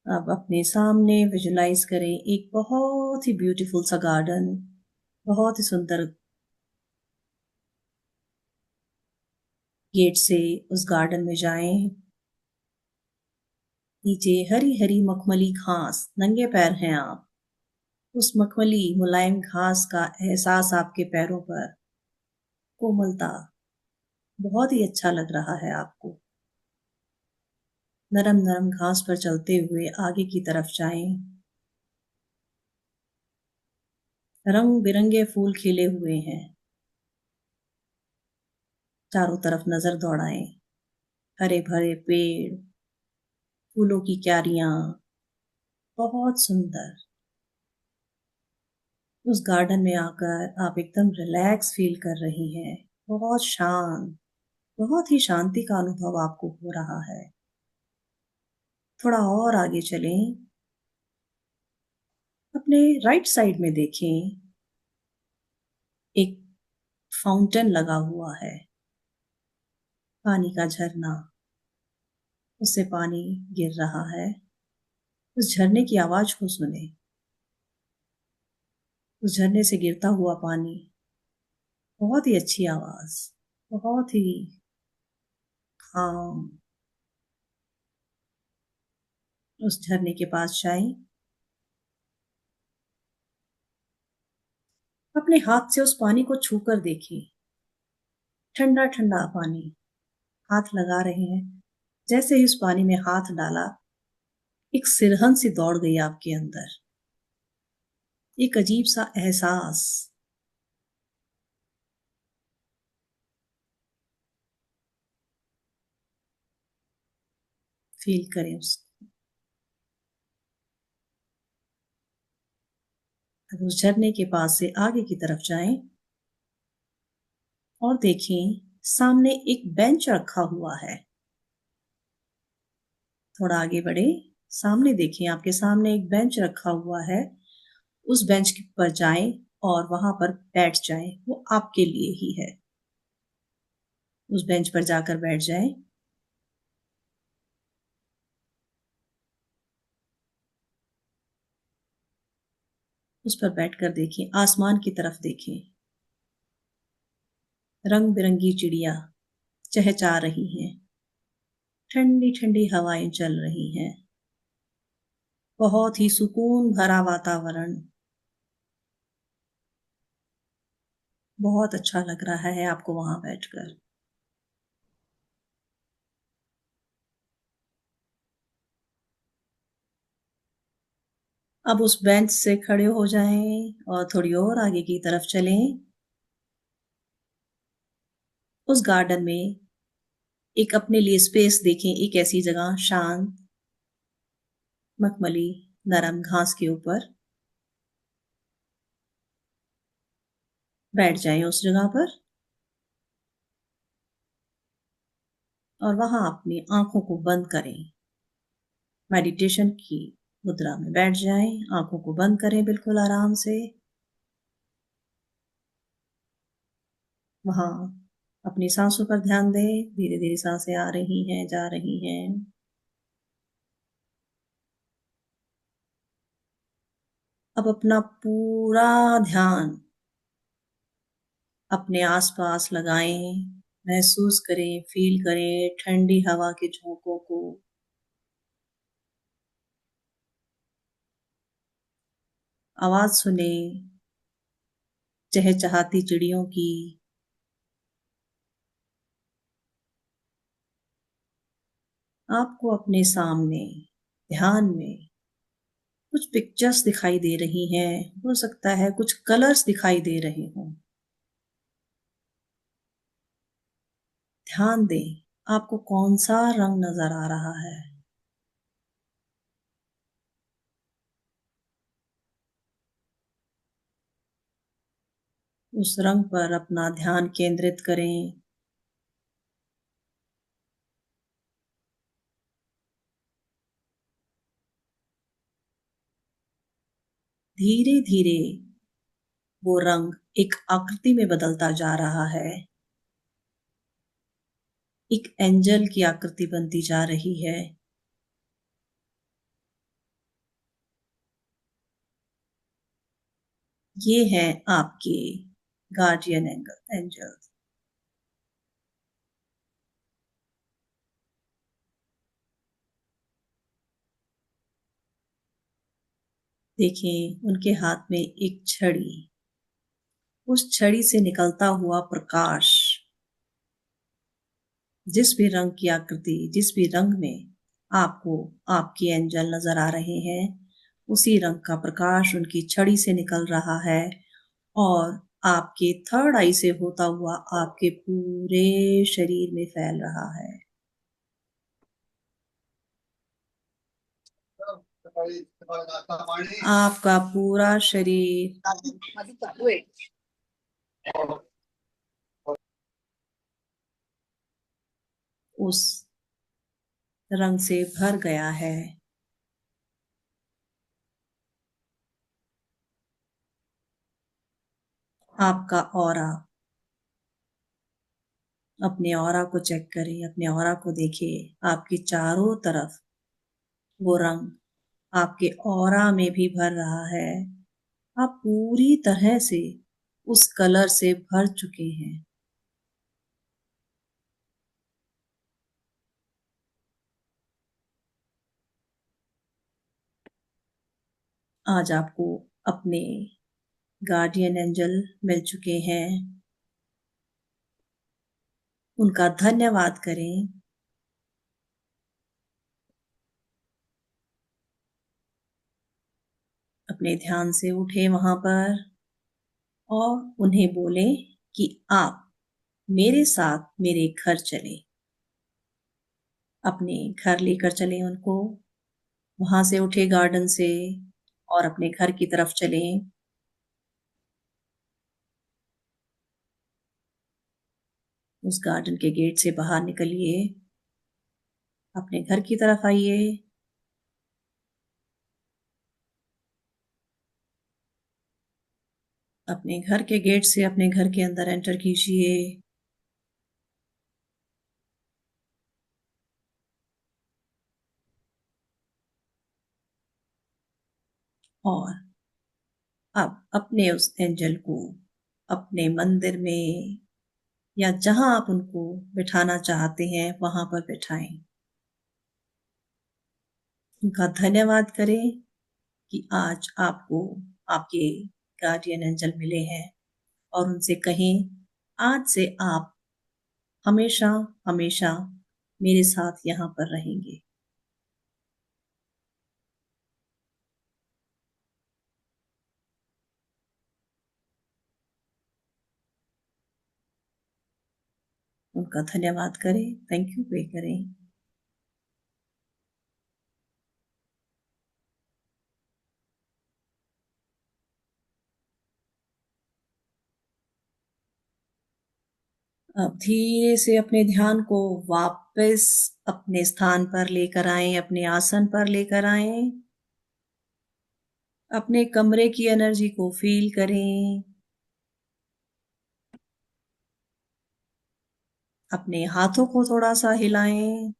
अब अपने सामने विजुलाइज करें एक बहुत ही ब्यूटीफुल सा गार्डन, बहुत ही सुंदर। गेट से उस गार्डन में जाएं। नीचे हरी हरी मखमली घास, नंगे पैर हैं आप। उस मखमली मुलायम घास का एहसास आपके पैरों पर, कोमलता, बहुत ही अच्छा लग रहा है आपको। नरम नरम घास पर चलते हुए आगे की तरफ जाएं। रंग बिरंगे फूल खिले हुए हैं। चारों तरफ नजर दौड़ाएं। हरे भरे पेड़, फूलों की क्यारियां, बहुत सुंदर। उस गार्डन में आकर आप एकदम रिलैक्स फील कर रही हैं, बहुत शांत, बहुत ही शांति का अनुभव आपको हो रहा है। थोड़ा और आगे चलें। अपने राइट साइड में देखें, एक फाउंटेन लगा हुआ है, पानी का झरना, उससे पानी गिर रहा है। उस झरने की आवाज को सुने। उस झरने से गिरता हुआ पानी, बहुत ही अच्छी आवाज, बहुत ही काम। उस झरने के पास जाएं। अपने हाथ से उस पानी को छूकर देखें। ठंडा ठंडा पानी, हाथ लगा रहे हैं। जैसे ही उस पानी में हाथ डाला, एक सिरहन सी दौड़ गई आपके अंदर। एक अजीब सा एहसास। फील करें उस। अब उस झरने के पास से आगे की तरफ जाएं और देखें सामने एक बेंच रखा हुआ है। थोड़ा आगे बढ़े, सामने देखें आपके सामने एक बेंच रखा हुआ है। उस बेंच पर जाएं और वहां पर बैठ जाएं, वो आपके लिए ही है। उस बेंच पर जाकर बैठ जाएं। उस पर बैठकर देखें, आसमान की तरफ देखें। रंग बिरंगी चिड़िया चहचहा रही हैं। ठंडी ठंडी हवाएं चल रही हैं। बहुत ही सुकून भरा वातावरण। बहुत अच्छा लग रहा है आपको वहां बैठकर। अब उस बेंच से खड़े हो जाएं और थोड़ी और आगे की तरफ चलें। उस गार्डन में एक अपने लिए स्पेस देखें, एक ऐसी जगह शांत, मखमली नरम घास के ऊपर बैठ जाएं उस जगह पर और वहां अपनी आंखों को बंद करें। मेडिटेशन की मुद्रा में बैठ जाएं, आंखों को बंद करें बिल्कुल आराम से। वहां अपनी सांसों पर ध्यान दें, धीरे धीरे सांसें आ रही हैं, जा रही हैं। अब अपना पूरा ध्यान अपने आसपास लगाएं, महसूस करें, फील करें ठंडी हवा के झोंकों को। आवाज सुने चहचहाती चिड़ियों की। आपको अपने सामने ध्यान में कुछ पिक्चर्स दिखाई दे रही हैं, हो सकता है कुछ कलर्स दिखाई दे रहे हों। ध्यान दें आपको कौन सा रंग नजर आ रहा है। उस रंग पर अपना ध्यान केंद्रित करें। धीरे धीरे वो रंग एक आकृति में बदलता जा रहा है, एक एंजल की आकृति बनती जा रही है। ये हैं आपके गार्डियन एंजल। देखें उनके हाथ में एक छड़ी, उस छड़ी से निकलता हुआ प्रकाश, जिस भी रंग की आकृति, जिस भी रंग में आपको आपके एंजल नजर आ रहे हैं, उसी रंग का प्रकाश उनकी छड़ी से निकल रहा है और आपके थर्ड आई से होता हुआ आपके पूरे शरीर में फैल रहा है। आपका पूरा शरीर उस रंग से भर गया है। आपका ऑरा, अपने ऑरा को चेक करें, अपने ऑरा को देखें। आपके चारों तरफ वो रंग आपके ऑरा में भी भर रहा है। आप पूरी तरह से उस कलर से भर चुके हैं। आज आपको अपने गार्डियन एंजल मिल चुके हैं। उनका धन्यवाद करें। अपने ध्यान से उठे वहां पर और उन्हें बोलें कि आप मेरे साथ मेरे घर चले। अपने घर लेकर चले उनको। वहां से उठे गार्डन से और अपने घर की तरफ चले। उस गार्डन के गेट से बाहर निकलिए, अपने घर की तरफ आइए। अपने घर के गेट से अपने घर के अंदर एंटर कीजिए। और अब अपने उस एंजल को अपने मंदिर में या जहां आप उनको बिठाना चाहते हैं वहां पर बिठाएं। उनका धन्यवाद करें कि आज आपको आपके गार्डियन एंजल मिले हैं और उनसे कहें आज से आप हमेशा हमेशा मेरे साथ यहाँ पर रहेंगे। उनका धन्यवाद करें, थैंक यू पे करें। अब धीरे से अपने ध्यान को वापस अपने स्थान पर लेकर आएं, अपने आसन पर लेकर आएं। अपने कमरे की एनर्जी को फील करें। अपने हाथों को थोड़ा सा हिलाएं।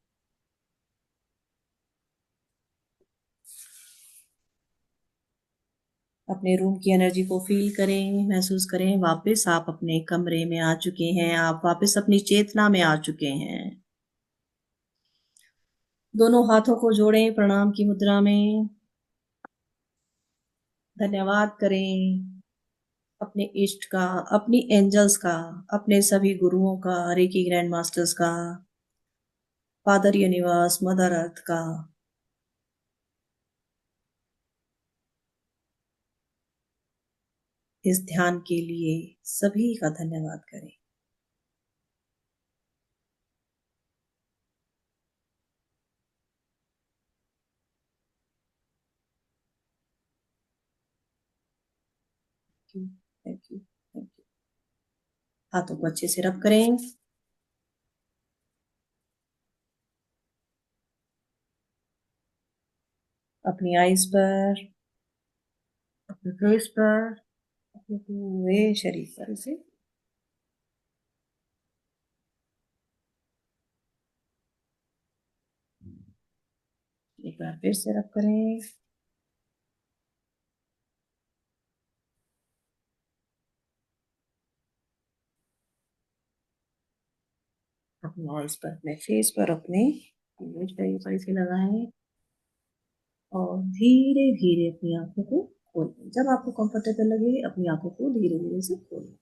अपने रूम की एनर्जी को फील करें, महसूस करें। वापस आप अपने कमरे में आ चुके हैं, आप वापस अपनी चेतना में आ चुके हैं। दोनों हाथों को जोड़ें प्रणाम की मुद्रा में। धन्यवाद करें अपने इष्ट का, अपनी एंजल्स का, अपने सभी गुरुओं का, रेकी ग्रैंड मास्टर्स का, फादर यूनिवर्स, मदर अर्थ का। इस ध्यान के लिए सभी का धन्यवाद करें। Thank you, thank you. हाथों को अच्छे से रब करें। अपनी आईज पर, अपने फेस पर, अपने पूरे शरीर पर इसे एक बार फिर से रब करें। अपने आईज पर, अपने फेस पर, अपने शरीर पर इसे लगाएं और धीरे धीरे अपनी आंखों को खोलें। जब आपको कंफर्टेबल लगे अपनी आंखों को धीरे धीरे से खोलें।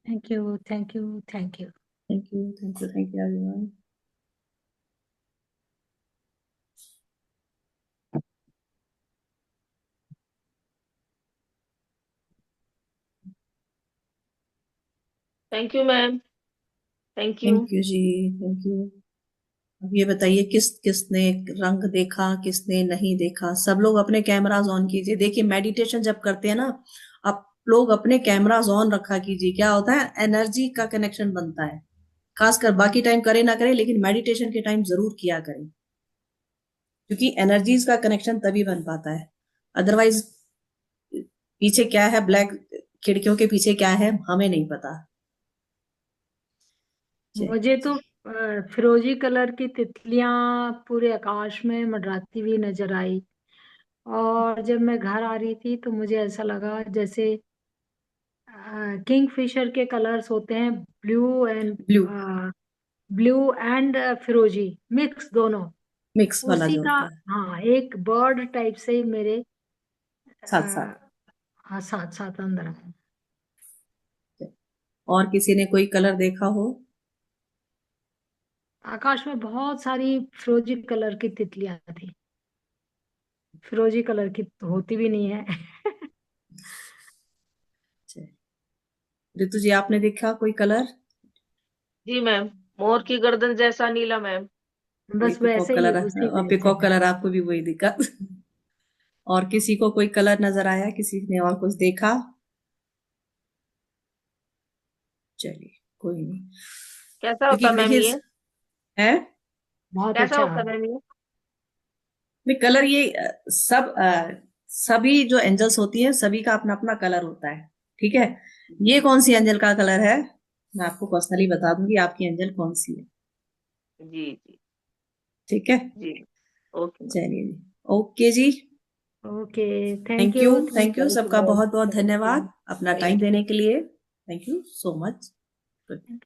Thank you, thank you, thank you. Thank you, thank you, thank you everyone. Thank you ma'am. Thank you. Thank you ji, thank you. अब ये बताइए किस किसने रंग देखा, किसने नहीं देखा। सब लोग अपने कैमरास ऑन कीजिए। देखिए मेडिटेशन जब करते हैं ना, आप लोग अपने कैमरास ऑन रखा कीजिए। क्या होता है, एनर्जी का कनेक्शन बनता है। खासकर बाकी टाइम करे ना करे, लेकिन मेडिटेशन के टाइम जरूर किया करें, क्योंकि एनर्जीज का कनेक्शन तभी बन पाता है। अदरवाइज पीछे क्या है, ब्लैक खिड़कियों के पीछे क्या है हमें नहीं पता। मुझे तो फिरोजी कलर की तितलियां पूरे आकाश में मंडराती हुई नजर आई। और जब मैं घर आ रही थी तो मुझे ऐसा लगा जैसे किंग फिशर के कलर्स होते हैं, blue and blue blue and फिरोजी, मिक्स दोनों, मिक्स वाला उसी जो का। होता है, हाँ, एक बर्ड टाइप से ही मेरे साथ साथ। हाँ, साथ साथ अंदर है। और किसी ने कोई कलर देखा हो? आकाश में बहुत सारी फिरोजी कलर की तितलियां थी। फिरोजी कलर की तो होती भी नहीं है। ऋतु जी आपने देखा कोई कलर? जी मैम, मोर की गर्दन जैसा नीला मैम। वही बस पिकॉक वैसे ही, कलर, उसी और वैसे। पिकॉक कलर आपको भी वही दिखा। और किसी को कोई कलर नजर आया, किसी ने और कुछ देखा? चलिए कोई नहीं, कैसा क्योंकि होता मैम देखिए ये? है बहुत कैसा अच्छा। होता मैम ये? कलर ये सब सभी जो एंजल्स होती हैं सभी का अपना अपना कलर होता है। ठीक है, ये कौन सी एंजल का कलर है मैं आपको पर्सनली बता दूंगी, आपकी एंजल कौन सी है। जी जी। ठीक है, जी। Okay ma'am. चलिए जी, ओके जी। Okay, thank thank you, you, thank thank you you, सबका बहुत बहुत थैंक यू, धन्यवाद अपना टाइम थैंक देने के लिए। Thank you so much. Good. You.